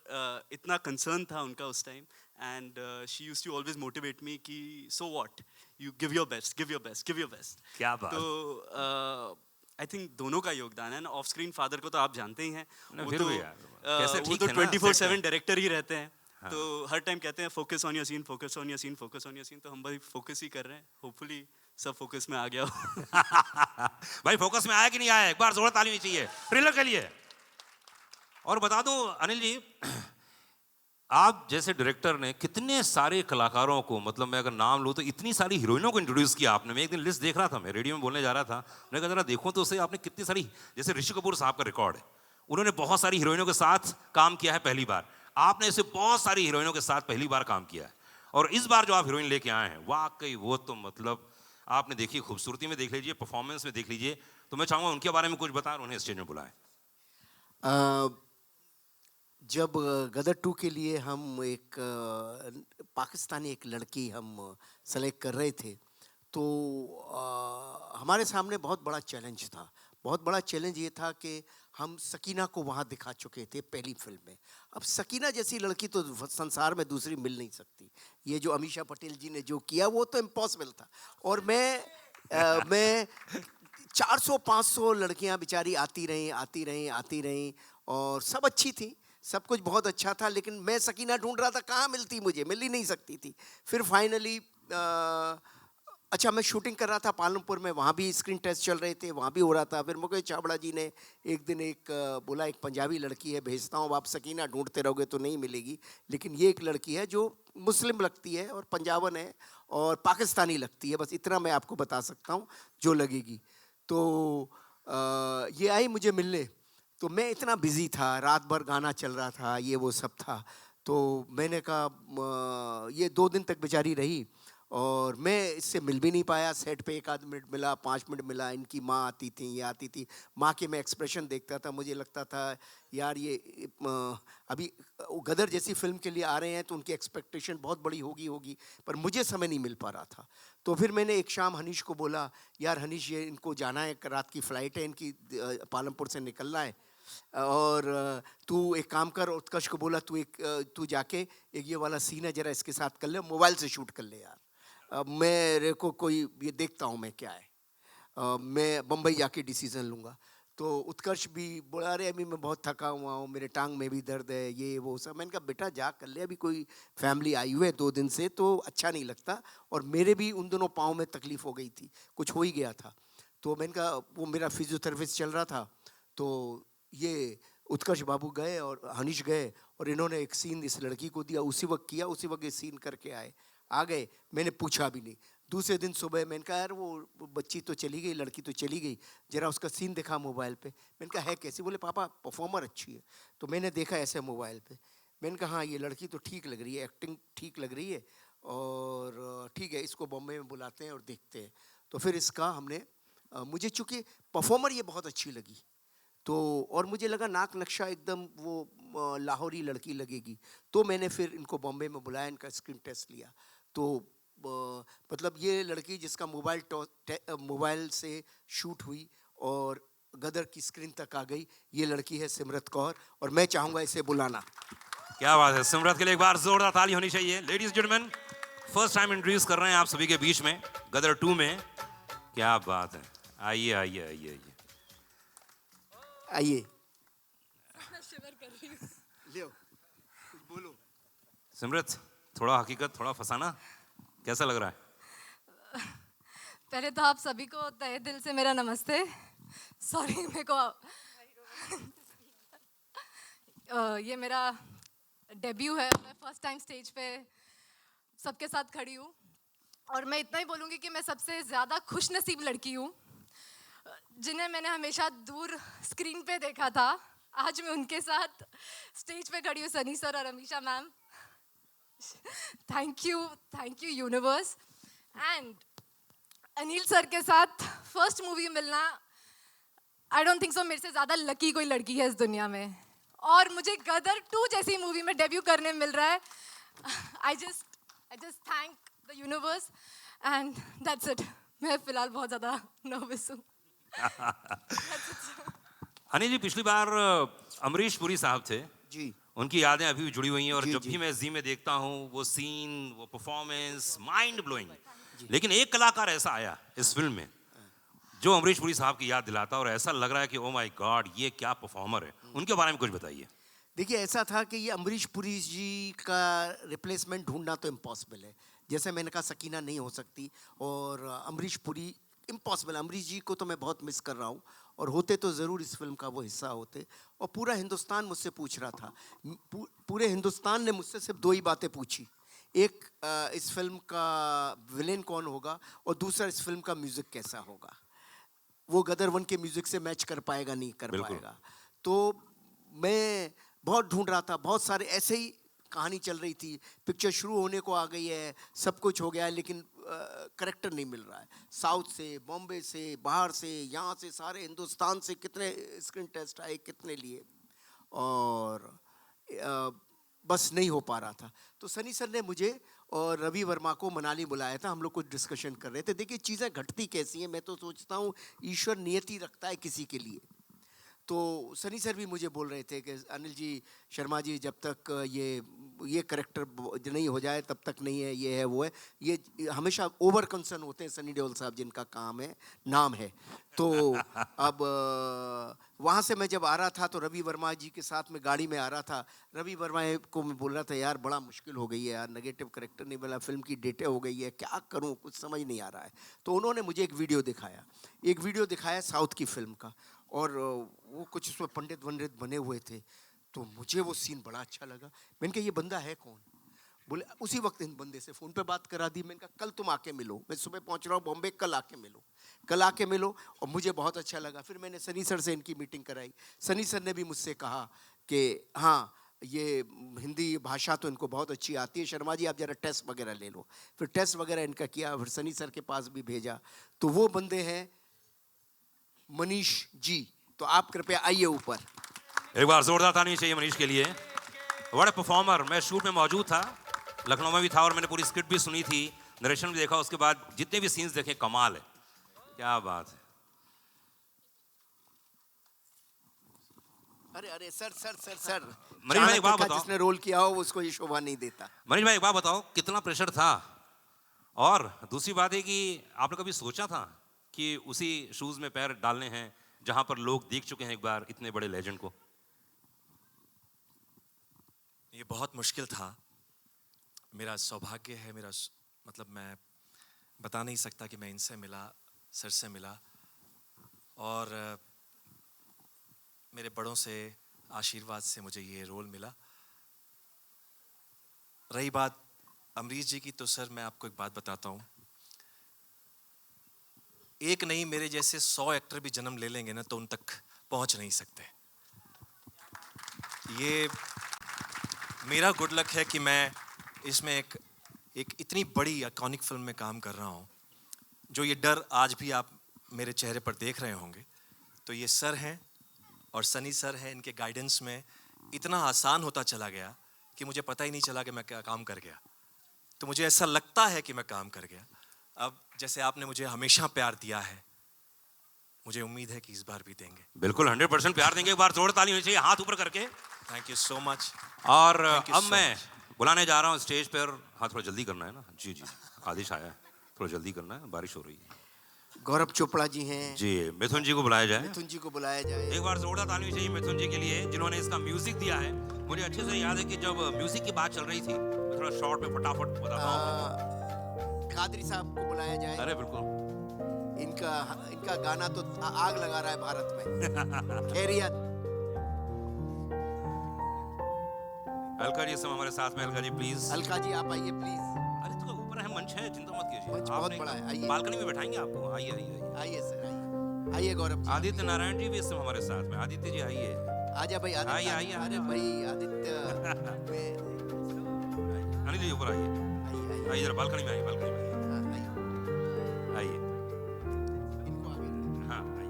G: इतना कंसर्न था उनका उस time, and she used to always motivate me कि so what, you give your best, give your best, give your best.
B: क्या बात।
G: तो आई थिंक दोनों का योगदान है ना। ऑफ स्क्रीन फादर को तो आप जानते ही हैं,
B: ना,
G: वो
B: फिर
G: तो
B: भी यार, कैसे
G: वो
B: ठीक
G: तो
B: है ना,
G: 24/7 डायरेक्टर ही रहते हैं। तो हर टाइम कहते हैं focus on your scene, focus on your scene, focus on your scene. तो हम भाई फोकस ही कर रहे हैं, होपफुली सब फोकस में आ गया हो।
B: भाई फोकस में आया कि नहीं आया, एक बार जोर ताली होनी चाहिए ट्रेलर के लिए। और बता दूं अनिल जी, आप जैसे डायरेक्टर ने कितने सारे कलाकारों को, मतलब मैं अगर नाम लूँ तो इतनी सारी हीरोइनों को इंट्रोड्यूस किया आपने। मैं एक दिन लिस्ट देख रहा था, मैं रेडियो में बोलने जा रहा था, मैंने कहा जरा देखो तो उसे, आपने कितनी सारी, जैसे ऋषि कपूर साहब का रिकॉर्ड है, उन्होंने बहुत सारी हीरोइनों के साथ काम किया है पहली बार। आपने ऐसे बहुत सारी हीरोइनों के साथ पहली बार काम किया है, और इस बार जो आप हीरोइन लेके आए हैं, वाकई वो तो मतलब आपने देखी, खूबसूरती में देख लीजिए, परफॉर्मेंस में देख लीजिए। तो मैं चाहूँगा उनके बारे में कुछ बताएं, उन्हें स्टेज में बुलाएं।
C: जब गदर 2 के लिए हम एक पाकिस्तानी एक लड़की हम सेलेक्ट कर रहे थे, तो हमारे सामने बहुत बड़ा चैलेंज था। बहुत बड़ा चैलेंज ये था कि हम सकीना को वहाँ दिखा चुके थे पहली फिल्म में। अब सकीना जैसी लड़की तो संसार में दूसरी मिल नहीं सकती। ये जो अमीषा पटेल जी ने जो किया वो तो इम्पॉसिबल था। और मैं 400-500 लड़कियाँ बेचारी आती रहीं और सब अच्छी थी, सब कुछ बहुत अच्छा था, लेकिन मैं सकीना ढूंढ रहा था, कहाँ मिलती, मुझे मिल ही नहीं सकती थी। फिर फाइनली अच्छा, मैं शूटिंग कर रहा था पालमपुर में, वहाँ भी स्क्रीन टेस्ट चल रहे थे, वहाँ भी हो रहा था। फिर मुकेश चावड़ा जी ने एक दिन बोला, एक पंजाबी लड़की है भेजता हूँ, आप सकीना ढूंढते रहोगे तो नहीं मिलेगी, लेकिन ये एक लड़की है जो मुस्लिम लगती है और पंजाबन है और पाकिस्तानी लगती है, बस इतना मैं आपको बता सकता हूँ जो लगेगी। तो ये आई मुझे मिलने, तो मैं इतना बिज़ी था, रात भर गाना चल रहा था, ये वो सब था। तो मैंने कहा ये 2 दिन तक बेचारी रही और मैं इससे मिल भी नहीं पाया। सेट पे 1 आध मिनट मिला, 5 मिनट मिला। इनकी माँ आती थी, ये आती थी, माँ के मैं एक्सप्रेशन देखता था, मुझे लगता था यार ये अभी गदर जैसी फिल्म के लिए आ रहे हैं तो उनकी एक्सपेक्टेशन बहुत बड़ी होगी, पर मुझे समय नहीं मिल पा रहा था। तो फिर मैंने एक शाम हनीश को बोला, यार हनीश ये इनको जाना है, रात की फ़्लाइट है इनकी, पालमपुर से निकलना है, और तू एक काम कर। उत्कर्ष को बोला तू जाके एक ये वाला सीन है जरा इसके साथ कर ले, मोबाइल से शूट कर ले यार, मेरे को कोई ये देखता हूँ मैं क्या है, मैं बम्बई जाके डिसीज़न लूँगा। तो उत्कर्ष भी बोला, अरे अभी मैं बहुत थका हुआ हूँ, मेरे टांग में भी दर्द है, ये वो सब। मैंने कहा बेटा जा कर ले, अभी कोई फैमिली आई हुई है 2 दिन से तो अच्छा नहीं लगता, और मेरे भी उन दोनों पाँव में तकलीफ़ हो गई थी, कुछ हो ही गया था। तो मैंने कहा, वो मेरा फिजियोथेरेपिस्ट चल रहा था, तो ये उत्कर्ष बाबू गए और हनीश गए और इन्होंने एक सीन इस लड़की को दिया, उसी वक्त किया, उसी वक्त ये सीन करके आ गए। मैंने पूछा भी नहीं। दूसरे दिन सुबह मैंने कहा, यार वो बच्ची तो चली गई, लड़की तो चली गई, जरा उसका सीन देखा मोबाइल पे। मैंने कहा है कैसी? बोले पापा परफॉर्मर अच्छी है। तो मैंने देखा ऐसे मोबाइल पे, मैंने कहा हाँ ये लड़की तो ठीक लग रही है, एक्टिंग ठीक लग रही है, और ठीक है इसको बॉम्बे में बुलाते हैं और देखते हैं। तो फिर इसका हमने मुझे चूँकि परफॉर्मर ये बहुत अच्छी लगी, तो और मुझे लगा नाक नक्शा एकदम वो लाहौरी लड़की लगेगी, तो मैंने फिर इनको बॉम्बे में बुलाया, इनका स्क्रीन टेस्ट लिया। तो मतलब ये लड़की जिसका मोबाइल से शूट हुई और गदर की स्क्रीन तक आ गई, ये लड़की है सिमरत कौर, और मैं चाहूँगा इसे बुलाना।
B: क्या बात है, सिमरत के लिए एक बार जोरदार ताली होनी चाहिए। Ladies gentleman, first time introduce कर रहे हैं आप सभी के बीच में गदर 2 में। क्या बात है, आइए आइए आइए आइए।
C: आइए लियो, कुछ बोलो।
B: सिमरत, थोड़ा हकीकत थोड़ा फसाना, कैसा लग रहा है?
H: पहले तो आप सभी को तहे दिल से मेरा नमस्ते। सॉरी मेरे को ये मेरा डेब्यू है, मैं फर्स्ट टाइम स्टेज पे सबके साथ खड़ी हूँ और मैं इतना ही बोलूँगी कि मैं सबसे ज़्यादा खुशनसीब लड़की हूँ जिन्हें मैंने हमेशा दूर स्क्रीन पे देखा था। आज मैं उनके साथ स्टेज पे खड़ी हूँ, सनी सर और Amisha ma'am. Thank you universe. And Anil sir के साथ फर्स्ट मूवी मिलना, आई डोंट थिंक सो मेरे से ज़्यादा लकी कोई लड़की है इस दुनिया में। और मुझे गदर 2 जैसी मूवी में डेब्यू करने मिल रहा है। I just thank the universe and that's it. मैं फिलहाल बहुत ज़्यादा नर्वस हूँ।
B: अनिल जी, पिछली बार अमरीश पुरी साहब थे
C: जी,
B: उनकी यादें अभी भी जुड़ी हुई हैं और
C: जी,
B: जब
C: जी।
B: भी मैं जी में देखता हूँ वो सीन, वो परफॉर्मेंस माइंड ब्लोइंग। लेकिन एक कलाकार ऐसा आया इस फिल्म में जो अमरीश पुरी साहब की याद दिलाता और ऐसा लग रहा है कि ओ माय गॉड ये क्या परफॉर्मर है। उनके बारे में कुछ बताइए।
C: देखिए ऐसा था कि ये अमरीश पुरी जी का रिप्लेसमेंट ढूंढना तो इम्पॉसिबल है। जैसे मैंने कहा सकीना नहीं हो सकती और अमरीश पुरी इम्पॉसिबल। अमरीश जी को तो मैं बहुत मिस कर रहा हूँ और होते तो ज़रूर इस फिल्म का वो हिस्सा होते। और पूरा हिंदुस्तान मुझसे पूछ रहा था, पूरे हिंदुस्तान ने मुझसे सिर्फ 2 ही बातें पूछी। एक इस फिल्म का विलेन कौन होगा और दूसरा इस फिल्म का म्यूज़िक कैसा होगा। वो गदर 1 के म्यूज़िक से मैच कर पाएगा नहीं कर
B: बिल्कुल।
C: पाएगा। तो मैं बहुत ढूंढ रहा था, बहुत सारे ऐसे ही कहानी चल रही थी। पिक्चर शुरू होने को आ गई है, सब कुछ हो गया है, लेकिन करेक्टर नहीं मिल रहा है। साउथ से, बॉम्बे से, बाहर से, यहाँ से, सारे हिंदुस्तान से कितने स्क्रीन टेस्ट आए, कितने लिए, और बस नहीं हो पा रहा था। तो सनी सर ने मुझे और रवि वर्मा को मनाली बुलाया था। हम लोग कुछ डिस्कशन कर रहे थे। देखिए चीज़ें घटती कैसी हैं, मैं तो सोचता हूँ ईश्वर नियति रखता है किसी के लिए। तो सनी सर भी मुझे बोल रहे थे कि अनिल जी, शर्मा जी, जब तक ये करेक्टर नहीं हो जाए तब तक नहीं है, ये है वो है। ये हमेशा ओवर कंसर्न होते हैं सनी देओल साहब, जिनका काम है, नाम है। तो अब वहाँ से मैं जब आ रहा था तो रवि वर्मा जी के साथ में गाड़ी में आ रहा था। रवि वर्मा को मैं बोल रहा था यार बड़ा मुश्किल हो गई है यार, नेगेटिव करेक्टर नहीं मिला, फिल्म की डेटें हो गई है, क्या करूँ, कुछ समझ नहीं आ रहा है। तो उन्होंने मुझे एक वीडियो दिखाया साउथ की फिल्म का, और वो कुछ उसमें पंडित वंडित बने हुए थे। तो मुझे वो सीन बड़ा अच्छा लगा। मैंने कहा ये बंदा है कौन? बोले उसी वक्त इन बंदे से फ़ोन पे बात करा दी। मैंने कहा कल तुम आके मिलो, मैं सुबह पहुंच रहा हूँ बॉम्बे, कल आके मिलो। और मुझे बहुत अच्छा लगा। फिर मैंने सनी सर से इनकी मीटिंग कराई। सनी सर ने भी मुझसे कहा कि हाँ ये हिंदी भाषा तो इनको बहुत अच्छी आती है, शर्मा जी आप ज़रा टेस्ट वगैरह ले लो। फिर टेस्ट वगैरह इनका किया, फिर सनी सर के पास भी भेजा। तो वो बंदे हैं मनीष जी। तो आप कृपया आइए ऊपर।
B: एक बार जोरदार ताली चाहिए मनीष के लिए। बड़े परफॉर्मर। मैं शूट में मौजूद था, लखनऊ में भी था, और मैंने पूरी स्क्रिप्ट भी सुनी थी, नरेशन भी देखा। उसके बाद जितने भी सीन्स देखे कमाल है, क्या बात है।
C: अरे सर
B: मनीष भाई एक बात बताओ,
C: जिसने रोल किया हो उसको ये शोभा नहीं देता।
B: मनीष भाई एक बात बताओ, कितना प्रेशर था? और दूसरी बात है कि आपने कभी सोचा था कि उसी शूज में पैर डालने हैं जहां पर लोग देख चुके हैं एक बार इतने बड़े लेजेंड को?
I: ये बहुत मुश्किल था। मेरा सौभाग्य है, मतलब मैं बता नहीं सकता कि मैं इनसे मिला, सर से मिला, और मेरे बड़ों से आशीर्वाद से मुझे ये रोल मिला। रही बात अमरीश जी की, तो सर मैं आपको एक बात बताता हूँ, एक नहीं मेरे जैसे 100 एक्टर भी जन्म ले लेंगे ना तो उन तक पहुँच नहीं सकते। ये मेरा गुड लक है कि मैं इसमें एक इतनी बड़ी आइकॉनिक फिल्म में काम कर रहा हूँ। जो ये डर आज भी आप मेरे चेहरे पर देख रहे होंगे, तो ये सर हैं और सनी सर हैं, इनके गाइडेंस में इतना आसान होता चला गया कि मुझे पता ही नहीं चला कि मैं क्या काम कर गया। तो मुझे ऐसा लगता है कि मैं काम कर गया। अब जैसे आपने मुझे हमेशा प्यार दिया है, मुझे उम्मीद है कि इस बार भी देंगे।
B: बिल्कुल 100% प्यार देंगे। एक बार जोर ताली होनी चाहिए, हाथ ऊपर करके।
I: Thank you so much.
B: और
I: Thank you
B: अब
I: so
B: मैं
I: much.
B: बुलाने जा रहा हूँ स्टेज पर। हाँ, थोड़ा जल्दी करना है ना। जी जी, आदेश आया है, थोड़ा जल्दी करना है, बारिश हो रही है।
C: गौरव चोपड़ा जी हैं।
B: जी, मिथुन जी को बुलाया जाए।
C: मिथुन जी को बुलाया जाए।
B: एक बार जोरदार ताली चाहिए मिथुन जी के लिए, जिन्होंने इसका म्यूजिक दिया है। मुझे अच्छे से याद है कि जब म्यूजिक की बात चल रही थी, मैं थोड़ा शॉर्ट में फटाफट बताता हूँ।
C: कादरी साहब को बुलाया जाए।
B: अरे बिल्कुल,
C: इनका गाना तो आग लगा रहा है भारत में। खैरियत।
B: अलका जी इस समय हमारे साथ में। अलका जी प्लीज।
C: अलका जी आप आइए प्लीज।
B: अरे तो ऊपर है, मंच है, चिंता मत कीजिए।
C: मंच
B: आप
C: बहुत
B: नहीं-
C: बड़ा है, आइए।
B: बालकनी में बैठाएंगे आपको। आइए आइए आइए।
C: आइए सर, आइए। आइए गौरव जी।
B: आदित्य नारायण जी भी इस समय हमारे साथ में। आदित्य जी आइए।
C: आजा भाई आदित्य।
B: आइए, आइए,
C: अरे
B: आइए।
C: भाई आदित्य।
B: अनिल जी ऊपर आइए।
C: आइए,
B: आइए जरा बालकनी में आइए, बालकनी में
C: हाँ, आइए।
B: आइए।
C: इनको आगे रखो।
B: हाँ आइए।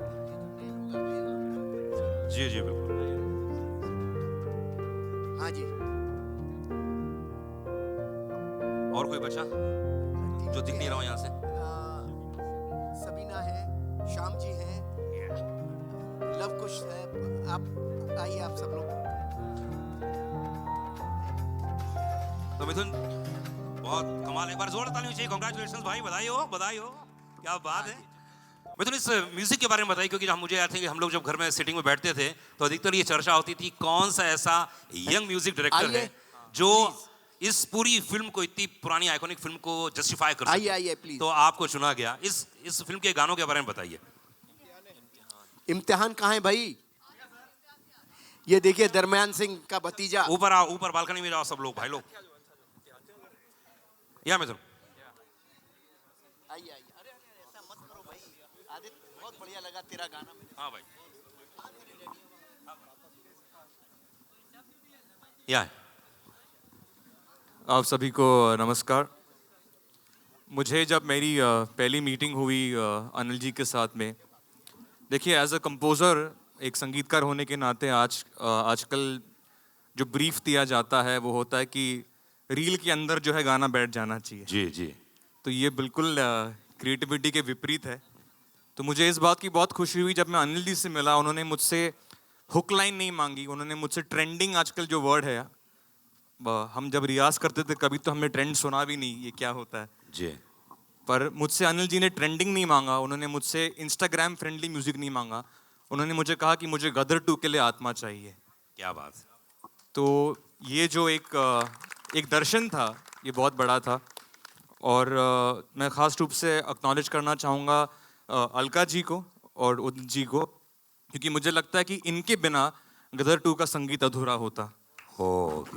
C: नए लोग आ गए।
B: जी जी बिल्कुल।
C: हाँ जी।
B: और कोई बचा जो दिख नहीं रहा हूँ यहाँ से?
C: सबीना है, श्याम जी हैं, लव कुश है। आप आइए, आप सब लोग।
B: तो मिथुन बहुत कमाल, एक बार जोर ताली चाहिए। कांग्रेचुलेशंस भाई, बधाई हो, बधाई हो, क्या बात है। मिथुन इस म्यूजिक के बारे में बताइए, क्योंकि मुझे याद है कि हम लोग जब घर में सिटिंग में बैठते थे तो अधिकतर ये चर्चा होती थी कौन सा ऐसा यंग म्यूजिक डायरेक्टर है जो इस पूरी फिल्म को, इतनी पुरानी आइकॉनिक फिल्म को जस्टिफाई कर सके।
C: आइए आइए प्लीज।
B: तो आपको चुना गया। इस फिल्म के गानों के बारे में बताइए।
C: इम्तिहान कहाँ है भाई? ये देखिए दरमियान सिंह का भतीजा।
B: ऊपर आओ, ऊपर बालकनी में जाओ सब लोग, भाई लोग। या मिथुन
C: आइए आइए। अरे अरे ऐसा मत करो भाई। आदित्य बहुत बढ़िया लगा तेरा गाना मुझे।
B: हाँ भाई। या
J: आप सभी को नमस्कार। मुझे जब मेरी पहली मीटिंग हुई अनिल जी के साथ में, देखिए एज अ कंपोज़र, एक संगीतकार होने के नाते आजकल जो ब्रीफ दिया जाता है वो होता है कि रील के अंदर जो है गाना बैठ जाना चाहिए।
B: जी जी।
J: तो ये बिल्कुल क्रिएटिविटी के विपरीत है। तो मुझे इस बात की बहुत खुशी हुई जब मैं अनिल जी से मिला। उन्होंने मुझसे हुक लाइन नहीं मांगी, उन्होंने मुझसे ट्रेंडिंग, आजकल जो वर्ड है, हम जब रियाज करते थे कभी तो हमने ट्रेंड सुना भी नहीं, ये क्या होता है
B: जी।
J: पर मुझसे अनिल जी ने ट्रेंडिंग नहीं मांगा, उन्होंने मुझसे इंस्टाग्राम फ्रेंडली म्यूजिक नहीं मांगा। उन्होंने मुझे कहा कि मुझे गदर 2 के लिए आत्मा चाहिए।
B: क्या बात।
J: तो ये जो एक दर्शन था, ये बहुत बड़ा था। और मैं ख़ास रूप से एक्नॉलेज करना चाहूँगा अलका जी को और उदित जी को, क्योंकि मुझे लगता है कि इनके बिना गदर 2 का संगीत अधूरा होता।
B: हो,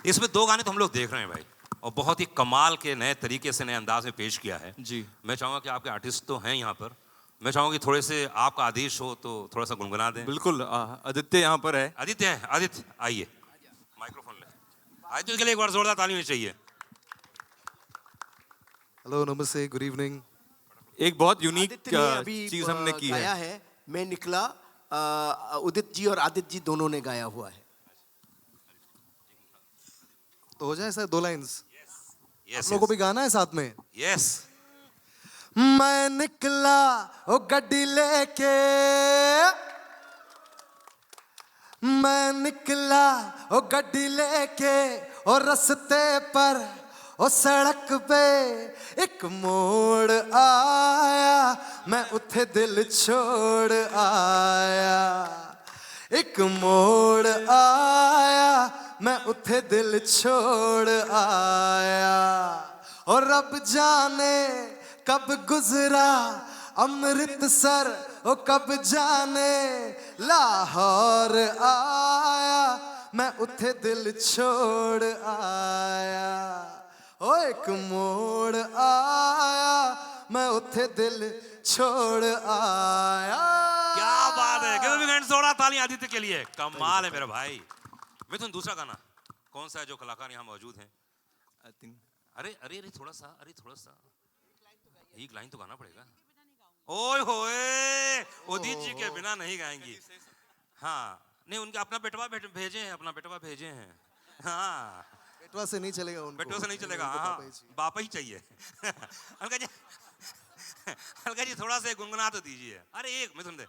B: इसमें 2 गाने तो हम लोग देख रहे हैं भाई, और बहुत ही कमाल के नए तरीके से, नए अंदाज में पेश किया है।
J: जी।
B: मैं चाहूँगा कि आपके आर्टिस्ट तो हैं यहाँ पर, मैं चाहूँगा कि थोड़े से आपका आदेश हो तो थोड़ा सा गुनगुना दें।
J: बिल्कुल, आदित्य यहाँ पर है।
B: आदित्य है, आदित्य आइए, माइक्रोफोन ले। आदित्य के लिए एक बार जोरदार ताली होनी चाहिए।
K: हेलो, नमस्ते, गुड इवनिंग।
J: एक बहुत यूनिक
C: आदित्य ने अभी
J: चीज़ हमने की
C: गाया
J: है।
C: है, मैं निकला। उदित जी और आदित्य जी दोनों ने गाया हुआ है।
K: तो हो जाए सर 2 लाइंस।
B: यस
K: आप लोगों को भी गाना है साथ में।
B: यस।
K: मैं निकला ओ गड्डी लेके, मैं निकला ओ गड्डी लेके, और रस्ते पर ओ सड़क पे एक मोड़ आया, मैं उथे दिल छोड़ आया। एक मोड़ आया, मैं उथे दिल छोड़ आया। और रब जाने कब गुजरा अमृतसर, ओ कब जाने लाहौर आया, मैं उथे दिल छोड़ आया। ओ एक मोड़ आया, मैं उथे दिल छोड़ आया।
B: क्या बात है, जोरदार ताली आदित्य के लिए। कमाल है मेरा भाई। मिथुन, दूसरा गाना कौन सा है जो कलाकार यहाँ मौजूद हैं? अरे अरे अरे थोड़ा सा, अरे थोड़ा सा एक लाइन तो गाना पड़ेगा। ओए होए, उदित जी के बिना नहीं गाएंगी। हाँ, नहीं, उनके अपना बेटवा भेजे हैं, अपना बेटवा भेजे हैं। हाँ,
K: बेटवा से नहीं चलेगा उनको।
B: बेटवा से नहीं चलेगा, हाँ, बापा ही चाहिए। अलका जी, अलका जी थोड़ा सा गुनगुना तो दीजिए। अरे एक मिथुन दे,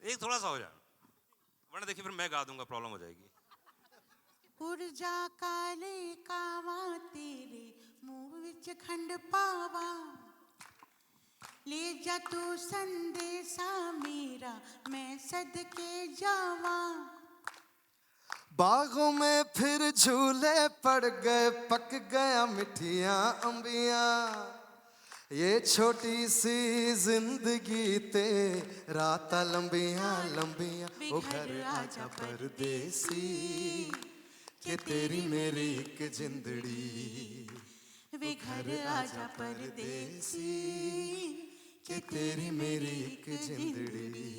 B: एक थोड़ा सा हो जाए, वरना देखिए फिर मैं गा दूंगा, प्रॉब्लम हो जाएगी।
L: उड़ जा काले खंड पावा, ले जा तू संदेशा मेरा, मैं सदके जावा।
K: बागों में फिर झूले पड़ गए, पक गया मिठियां अंबियां, ये छोटी सी जिंदगी तेरा ता लंबियां लंबियां। ओ घर आजा परदेसी, कि तेरी मेरी एक जिंदड़ी।
L: वे घर आजा परदेसी,
K: कि तेरी मेरी एक जिंदड़ी।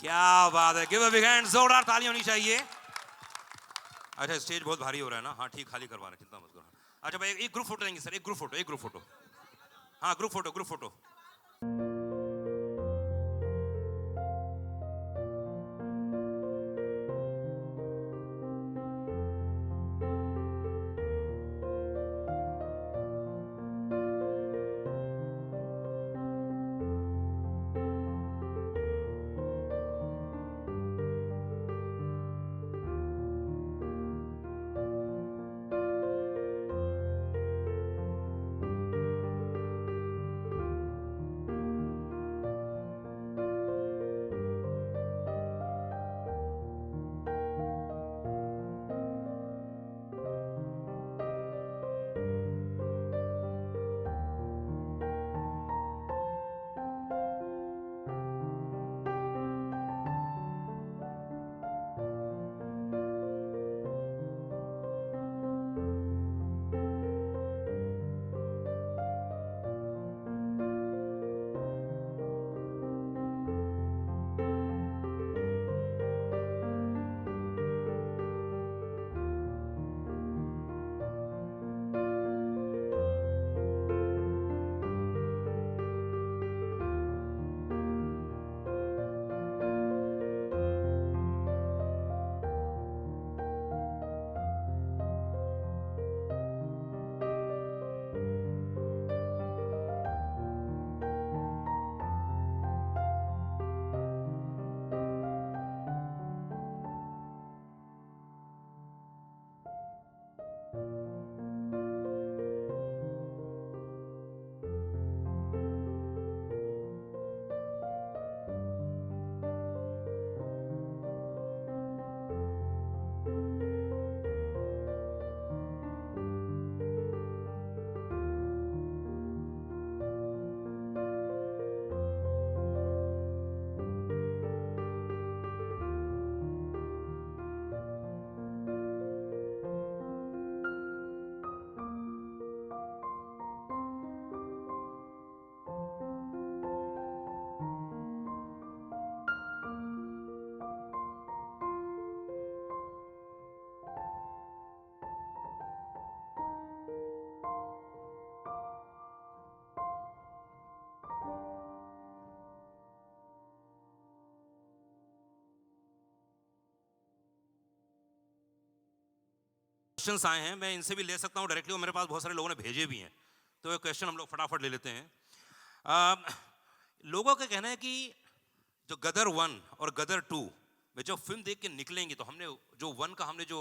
B: क्या बात है, गिव अ बिग हैंड, जोरदार ताली होनी चाहिए। अच्छा स्टेज बहुत भारी हो रहा है ना, हाँ ठीक, खाली करवाना, चिंता मत करो। अच्छा भाई एक ग्रुप फोटो देंगे सर, एक ग्रुप फोटो, हाँ ग्रुप फोटो। क्वेश्चंस आए हैं, मैं इनसे भी ले सकता हूं डायरेक्टली, और मेरे पास बहुत सारे लोगों ने भेजे भी हैं, तो ये क्वेश्चन हम लोग फटाफट ले लेते हैं। लोगों का कहना है कि जो गदर 1 और गदर 2 में जो फिल्म देख के निकलेंगे, तो हमने जो 1 का हमने जो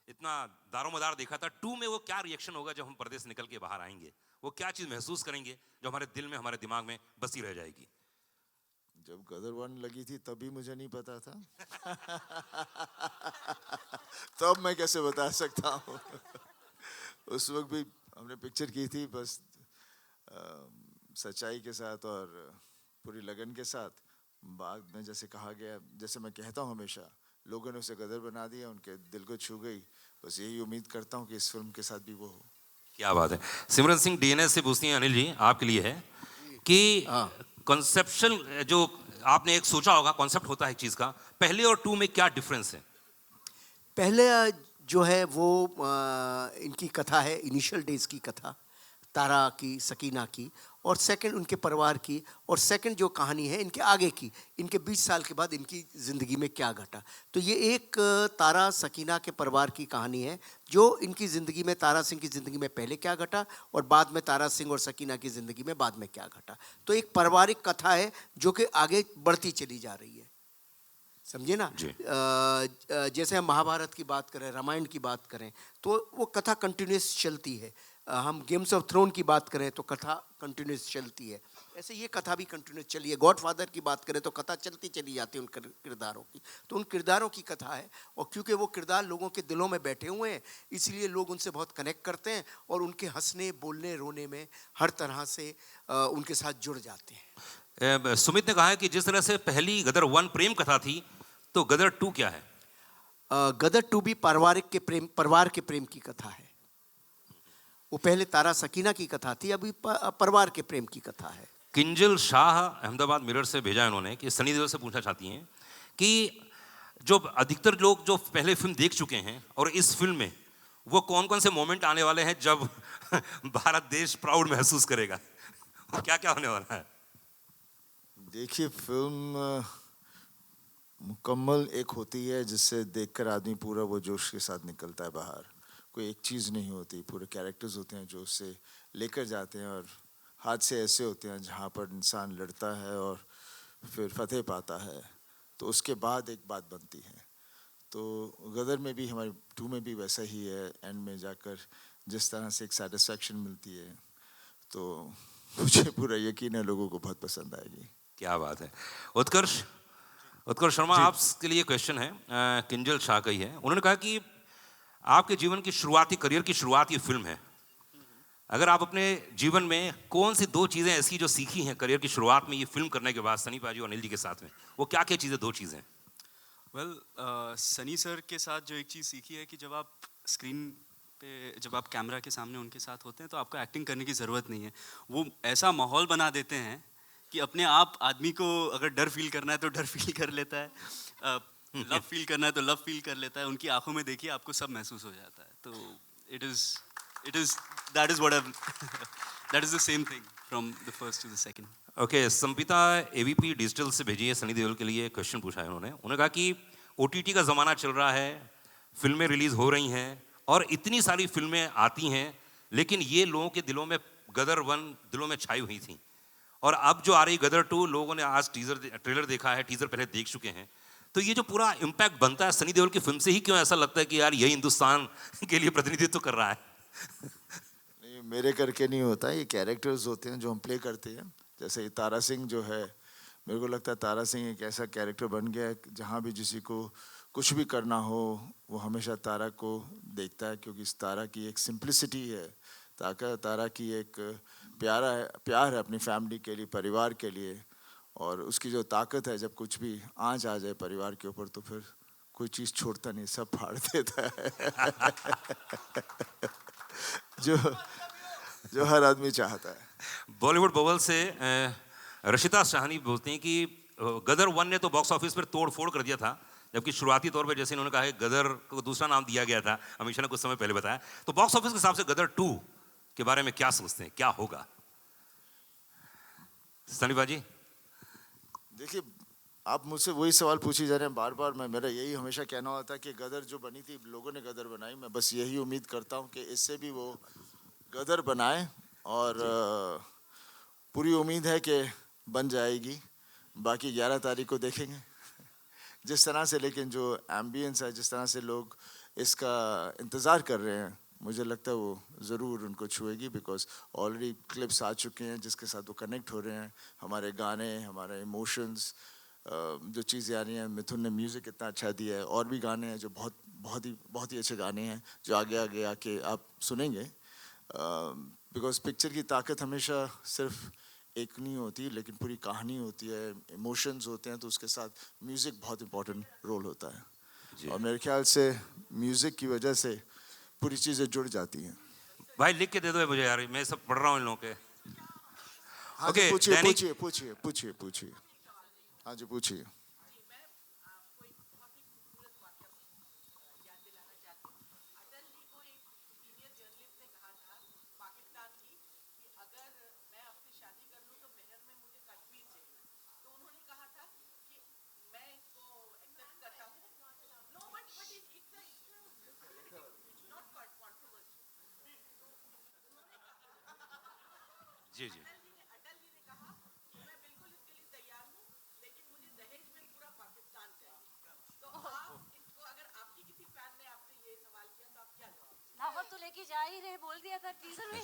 B: इतना दारोमदार देखा था, 2 में वो क्या रिएक्शन होगा जब हम पर्दे से निकल के बाहर आएंगे, वो क्या चीज़ महसूस करेंगे जो हमारे दिल में, हमारे दिमाग में बसी रह जाएगी।
F: जब गदर 1 लगी थी तभी मुझे नहीं पता था तब मैं कैसे बता सकता हूँ उस वक्त भी हमने पिक्चर की थी बस सच्चाई के साथ और पूरी लगन के साथ। बाद में जैसे कहा गया, जैसे मैं कहता हूँ हमेशा, लोगों ने उसे गदर बना दिया, उनके दिल को छू गई। बस यही उम्मीद करता हूँ कि इस फिल्म के साथ भी वो हो।
B: क्या बात है। सिमरन सिंह डीएनएस से पूछती हैं अनिल जी, आपके लिए है कि कॉन्सेप्शन जो आपने एक सोचा होगा, कॉन्सेप्ट होता है एक चीज़ का, पहले और 2 में क्या डिफरेंस है?
C: पहले जो है वो इनकी कथा है, इनिशियल डेज की कथा, तारा की, सकीना की, और सेकंड उनके परिवार की, और सेकंड जो कहानी है इनके आगे की, इनके 20 साल के बाद इनकी ज़िंदगी में क्या घटा। तो ये एक तारा सकीना के परिवार की कहानी है, जो इनकी ज़िंदगी में, तारा सिंह की ज़िंदगी में पहले क्या घटा और बाद में तारा सिंह और सकीना की ज़िंदगी में बाद में क्या घटा। तो एक पारिवारिक कथा है जो कि आगे बढ़ती चली जा रही है, समझे ना। जैसे हम महाभारत की बात करें, रामायण की बात करें, तो वो कथा कंटिन्यूस चलती है। हम गेम्स ऑफ थ्रोन की बात करें तो कथा कंटिन्यूस चलती है, ऐसे ये कथा भी कंटिन्यूस चली है। गॉडफादर की बात करें तो कथा चलती चली जाती है उन किरदारों की, तो उन किरदारों की कथा है। और क्योंकि वो किरदार लोगों के दिलों में बैठे हुए हैं, इसलिए लोग उनसे बहुत कनेक्ट करते हैं और उनके हंसने बोलने रोने में हर तरह से उनके साथ जुड़ जाते हैं।
B: सुमित ने कहा है कि जिस तरह से पहली गदर 1 प्रेम कथा थी, तो गदर 2 क्या है?
C: गदर 2 भी परिवार के प्रेम की कथा है। वो पहले तारा सकीना की कथा थी, अभी परिवार के प्रेम की कथा है।
B: किंजल शाह अहमदाबाद मिरर से भेजा है उन्होंने कि सनी देओल से पूछना चाहती हैं कि जो अधिकतर लोग जो पहले फिल्म देख चुके हैं और इस फिल्म में वो कौन कौन से मोमेंट आने वाले हैं जब भारत देश प्राउड महसूस करेगा, क्या क्या होने वाला है?
F: देखिए, फिल्म मुकम्मल एक होती है जिससे देखकर आदमी पूरा वो जोश के साथ निकलता है बाहर। कोई एक चीज़ नहीं होती, पूरे कैरेक्टर्स होते हैं जो उससे लेकर जाते हैं, और हादसे ऐसे होते हैं जहाँ पर इंसान लड़ता है और फिर फतेह पाता है, तो उसके बाद एक बात बनती है। तो गदर में भी, हमारे 2 में भी वैसा ही है। एंड में जाकर जिस तरह से एक सेटिस्फैक्शन मिलती है, तो मुझे पूरा यकीन है लोगों को बहुत पसंद आएगी।
B: क्या बात है। उत्कर्ष शर्मा, आपके लिए क्वेश्चन है, किंजल शाह का ही है। उन्होंने कहा कि आपके जीवन की शुरुआती, करियर की शुरुआत ये फिल्म है। अगर आप अपने जीवन में कौन सी 2 चीज़ें ऐसी जो सीखी हैं करियर की शुरुआत में ये फिल्म करने के बाद सनी पाजी और अनिल जी के साथ में, वो क्या क्या चीज़ें, 2 चीज़ें?
G: वेल, सनी सर के साथ जो एक चीज़ सीखी है कि जब आप स्क्रीन पे, जब आप कैमरा के सामने उनके साथ होते हैं तो आपको एक्टिंग करने की ज़रूरत नहीं है। वो ऐसा माहौल बना देते हैं कि अपने आप आदमी को अगर डर फील करना है तो डर फील कर लेता है, लव फील करना है तो लव फील कर लेता है। उनकी आंखों में देखिए आपको सब महसूस हो जाता है। तो that is what that is the same thing from the first to the second.
B: Okay, Sampita AVP digital से भेजी है सनी देओल के लिए क्वेश्चन पूछा है उन्होंने कहा कि ओटीटी का ज़माना चल रहा है, फिल्में रिलीज़ हो रही हैं और इतनी सारी फिल्में आती हैं, लेकिन ये लोगों के दिलों में गदर 1 दिलों में छाई हुई थी, और अब जो आ रही गदर 2, लोगों ने आज ट्रेलर देखा है, टीजर पहले देख चुके हैं, तो ये जो पूरा इम्पैक्ट बनता है सनी देओल की फिल्म से ही, क्यों ऐसा लगता है कि यार यही हिंदुस्तान के लिए प्रतिनिधित्व कर रहा है?
F: नहीं, मेरे करके नहीं होता, ये कैरेक्टर्स होते हैं जो हम प्ले करते हैं। जैसे तारा सिंह जो है, मेरे को लगता है तारा सिंह एक ऐसा कैरेक्टर बन गया है, जहाँ भी किसी को कुछ भी करना हो वो हमेशा तारा को देखता है, क्योंकि इस तारा की एक सिंप्लिसिटी है, तारा की एक प्यार है अपनी फैमिली के लिए, परिवार के लिए, और उसकी जो ताकत है, जब कुछ भी आंच आ जाए परिवार के ऊपर तो फिर कोई चीज़ छोड़ता नहीं, सब फाड़ देता है जो हर आदमी चाहता है।
B: बॉलीवुड बबल से रशिता शाहनी बोलती हैं कि गदर 1 ने तो बॉक्स ऑफिस पर तोड़ फोड़ कर दिया था, जबकि शुरुआती तौर पे जैसे इन्होंने कहा है गदर को दूसरा नाम दिया गया था, अमीशा ने कुछ समय पहले बताया, तो बॉक्स ऑफिस के हिसाब से गदर 2 के बारे में क्या सोचते हैं, क्या होगा? सनी बाजी।
F: देखिए, आप मुझसे वही सवाल पूछी जा रहे हैं बार बार। मेरा यही हमेशा कहना होता है कि गदर जो बनी थी, लोगों ने गदर बनाई, मैं बस यही उम्मीद करता हूँ कि इससे भी वो गदर बनाए, और पूरी उम्मीद है कि बन जाएगी। बाकी 11 तारीख को देखेंगे जिस तरह से, लेकिन जो एम्बियंस है, जिस तरह से लोग इसका इंतज़ार कर रहे हैं, मुझे लगता है वो ज़रूर उनको छुएगी, बिकॉज ऑलरेडी क्लिप्स आ चुके हैं जिसके साथ वो कनेक्ट हो रहे हैं। हमारे गाने, हमारे इमोशंस, जो चीज़ें आ रही हैं, मिथुन ने म्यूज़िक इतना अच्छा दिया है, और भी गाने हैं जो बहुत ही अच्छे गाने हैं जो आगे आके आप सुनेंगे। बिकॉज पिक्चर की ताकत हमेशा सिर्फ एक नहीं होती, लेकिन पूरी कहानी होती है, इमोशंस होते हैं, तो उसके साथ म्यूज़िक बहुत इम्पोर्टेंट रोल होता है, और मेरे ख्याल से म्यूज़िक की वजह से पूरी चीज़ें जुड़ जाती हैं।
B: भाई लिख के दे दो मुझे यार, मैं सब पढ़ रहा हूँ इन लोगों के।
F: हाँ जी, पूछिए। हाँ जी, पूछिए।
B: जी।
E: लेके जा ही रहे, बोल दिया था टीजर में।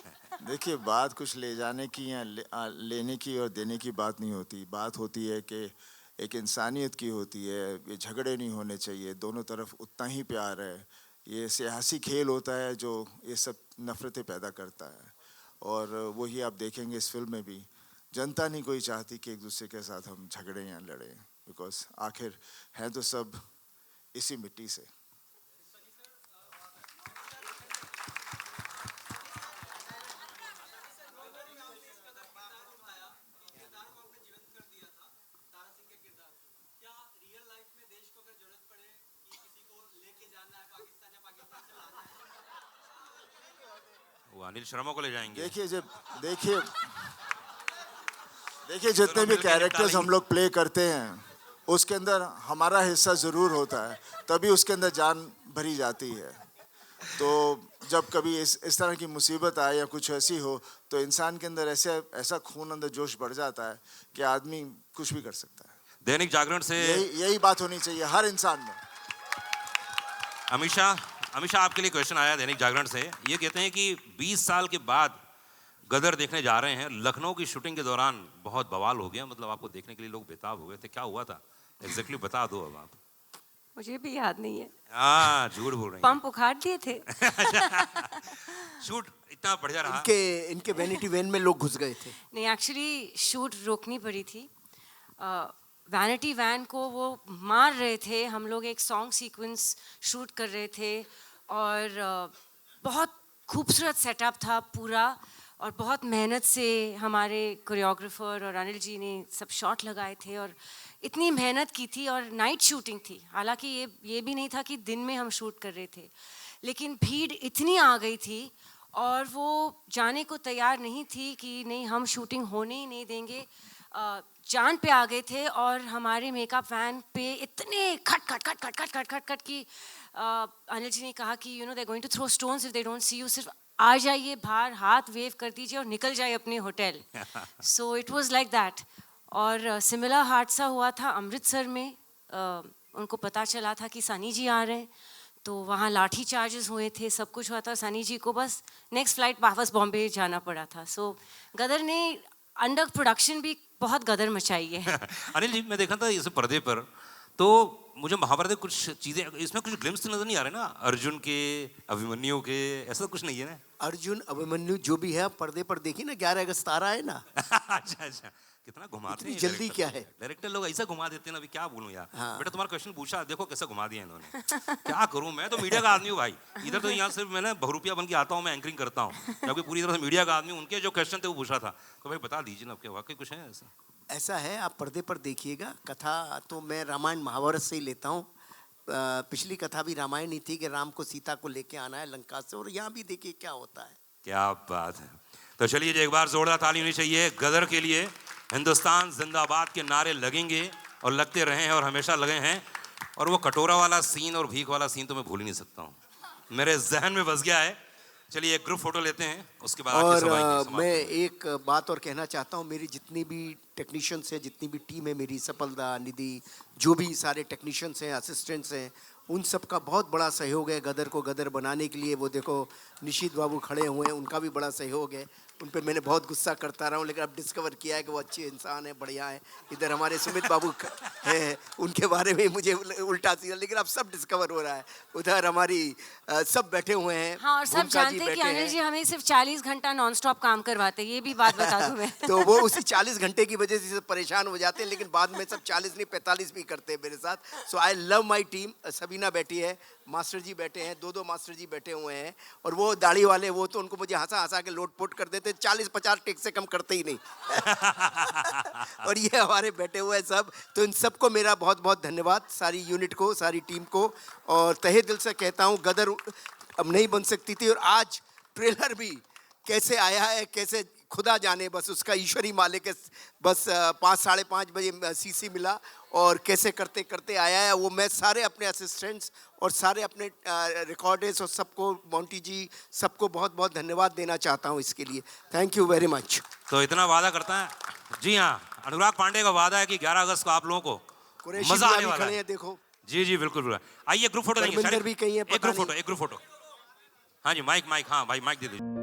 F: देखिए, बात कुछ ले जाने की या लेने की और देने की बात नहीं होती। बात होती है कि एक इंसानियत की होती है। ये झगड़े नहीं होने चाहिए, दोनों तरफ उतना ही प्यार है। ये सियासी खेल होता है जो ये सब नफ़रतें पैदा करता है, और वही आप देखेंगे इस फिल्म में भी। जनता नहीं कोई चाहती कि एक दूसरे के साथ हम झगड़ें या लड़ें, बिकॉज आखिर हैं तो सब इसी मिट्टी से।
B: वो अनिल शर्मा को ले जाएंगे।
F: देखिए जितने भी कैरेक्टर्स हम लोग प्ले करते हैं उसके अंदर हमारा हिस्सा ज़रूर होता है, तभी उसके अंदर जान भरी जाती है। तो जब कभी इस तरह की मुसीबत आए या कुछ ऐसी हो तो इंसान के अंदर ऐसा खून अंदर जोश बढ़ जाता है कि आदमी कुछ भी कर सकता है।
B: दैनिक जागरण से
F: यही बात होनी चाहिए हर इंसान में।
B: अमीषा आपके लिए क्वेश्चन आया दैनिक जागरण से। ये कहते हैं कि 20 साल के बाद गदर देखने जा रहे हैं। लखनऊ की शूटिंग के दौरान बहुत बवाल हो गया, मतलब आपको देखने के लिए लोग बेताब हो गए थे। क्या हुआ था एग्जैक्टली बता दो अब आप।
E: मुझे भी याद नहीं है।
B: हाँ, झूठ बोल रहे हैं।
E: पंप उखाड़ दिए थे।
B: शूट इतना बढ़िया रहा।
C: इनके वैनिटी वैन में लोग घुस गए थे।
E: नहीं, एक्चुअली शूट रोकनी पड़ी थी। वैनिटी वैन को वो मार रहे थे। हम लोग एक सॉन्ग सीक्वेंस शूट कर रहे थे और बहुत खूबसूरत सेटअप था पूरा, और बहुत मेहनत से हमारे कोरियोग्राफर और अनिल जी ने सब शॉट लगाए थे और इतनी मेहनत की थी। और नाइट शूटिंग थी, हालांकि ये भी नहीं था कि दिन में हम शूट कर रहे थे, लेकिन भीड़ इतनी आ गई थी और वो जाने को तैयार नहीं थी कि नहीं हम शूटिंग होने ही नहीं देंगे। जान पे आ गए थे और हमारे मेकअप वैन पे इतने खट की अनिल जी ने कहा कि you know they going to throw stones if they don't see you, सिर्फ आ जाइए बाहर, हाथ वेव कर दीजिए और निकल जाइए अपने hotel. So it was like that. और सिमिलर हादसा हुआ था अमृतसर में। उनको पता चला था कि सनी जी आ रहे हैं, तो वहाँ लाठी चार्जेस हुए थे, सब कुछ हुआ था। सनी जी को बस नेक्स्ट फ्लाइट वापस बॉम्बे जाना पड़ा था। सो गदर ने अंडर प्रोडक्शन भी बहुत गदर मचाई है।
B: अनिल जी, मैं देखा था इस पर्दे पर, तो मुझे महाभारत में कुछ चीजें, इसमें कुछ ग्लिम्स नजर नहीं आ रहे ना, अर्जुन के, अभिमन्यु के, ऐसा कुछ नहीं है ना?
C: अर्जुन अभिमन्यु जो भी है पर्दे पर देखिए ना, 11 अगस्त आ रहा है ना।
B: अच्छा, कितना घुमाते हैं
C: जल्दी क्या है।
B: डायरेक्टर लोग ऐसा घुमा देते हैं ना, अभी क्या बोलूं यार।
C: हाँ।
B: बेटा तुम्हारा क्वेश्चन पूछा, देखो कैसे घुमा दिया इन्होंने। क्या करूं, मैं तो मीडिया का आदमी हूँ भाई। इधर तो यहाँ सिर्फ मैंने बहुरुपिया बन के आता हूँ, मैं एंकरिंग करता हूँ, क्योंकि पूरी तरह से मीडिया का आदमी। उनके जो क्वेश्चन थे वो पूछा था, तो भाई बता दीजिए ना, आपके वाकई कुछ है ऐसा?
C: ऐसा है, आप पर्दे पर देखिएगा। कथा तो मैं रामायण महाभारत से ही लेता हूँ। पिछली कथा भी रामायण ही थी कि राम को सीता को लेके आना है लंका से, और यहाँ भी देखिए क्या होता है।
B: क्या बात है। तो चलिए एक बार जोरदार ताली होनी चाहिए गदर के लिए। हिंदुस्तान जिंदाबाद के नारे लगेंगे और लगते रहे हैं और हमेशा लगे हैं। और वो कटोरा वाला सीन और भीख वाला सीन तो मैं भूल ही नहीं सकता हूँ, मेरे जहन में बस गया है। चलिए एक ग्रुप फोटो लेते हैं, उसके बाद
C: और मैं एक बात और कहना चाहता हूँ। मेरी जितनी भी टेक्नीशियंस हैं, जितनी भी टीम है मेरी, सफलदा, निधि, जो भी सारे टेक्नीशियंस हैं, असिस्टेंट्स हैं, उन सब का बहुत बड़ा सहयोग है गदर को गदर बनाने के लिए। वो देखो निशित बाबू खड़े हुए हैं, उनका भी बड़ा सहयोग है। उन पर मैंने बहुत गुस्सा करता रहा हूँ, लेकिन अब डिस्कवर किया है कि वो अच्छे इंसान है, बढ़िया है। इधर हमारे सुमित बाबू है, उनके बारे में मुझे उल्टा सीधा, लेकिन अब सब डिस्कवर हो रहा है। उधर हमारी सब बैठे हुए हैं।
E: हाँ, और सब जानते हैं कि अनिल जी हमें सिर्फ 40 घंटा नॉन स्टॉप काम करवाते हैं, ये भी बात बता दूं मैं।
C: तो वो उसी 40 घंटे की वजह से परेशान हो जाते हैं, लेकिन बाद में सब 40 नहीं 45 भी करते हैं मेरे साथ। So I love my team. Sabina बैठी है, मास्टर जी बैठे हैं, दो मास्टर जी बैठे हुए हैं, और वो दाढ़ी वाले, वो तो उनको मुझे हंसा के लोट-पोट कर देते, 40-50 टेक से कम करते ही नहीं। और ये हमारे बैठे हुए हैं सब। तो इन सबको मेरा बहुत बहुत धन्यवाद, सारी यूनिट को, सारी टीम को। और तहे दिल से कहता हूँ गदर अब नहीं बन सकती थी। और आज ट्रेलर भी कैसे आया है, कैसे खुदा जाने, बस उसका ईश्वरी मालिक है। बस 5-5:30 बजे सीसी मिला और कैसे करते करते आया है। वो मैं सारे अपने असिस्टेंट्स और सारे अपने रिकॉर्डर्स और सबको, मोंटी जी, सबको बहुत बहुत धन्यवाद देना चाहता हूँ इसके लिए। Thank you very much.
B: तो इतना वादा करता है जी। हाँ, अनुराग पांडे का वादा है कि 11 अगस्त को आप लोगों को मजा आने वाला है।
C: देखो
B: जी बिल्कुल। आइए ग्रुप फोटो देंगे।
C: भी कहीं है,
B: एक ग्रुप फोटो। हाँ जी, माइक माइक, हाँ भाई माइक दे दीजिए।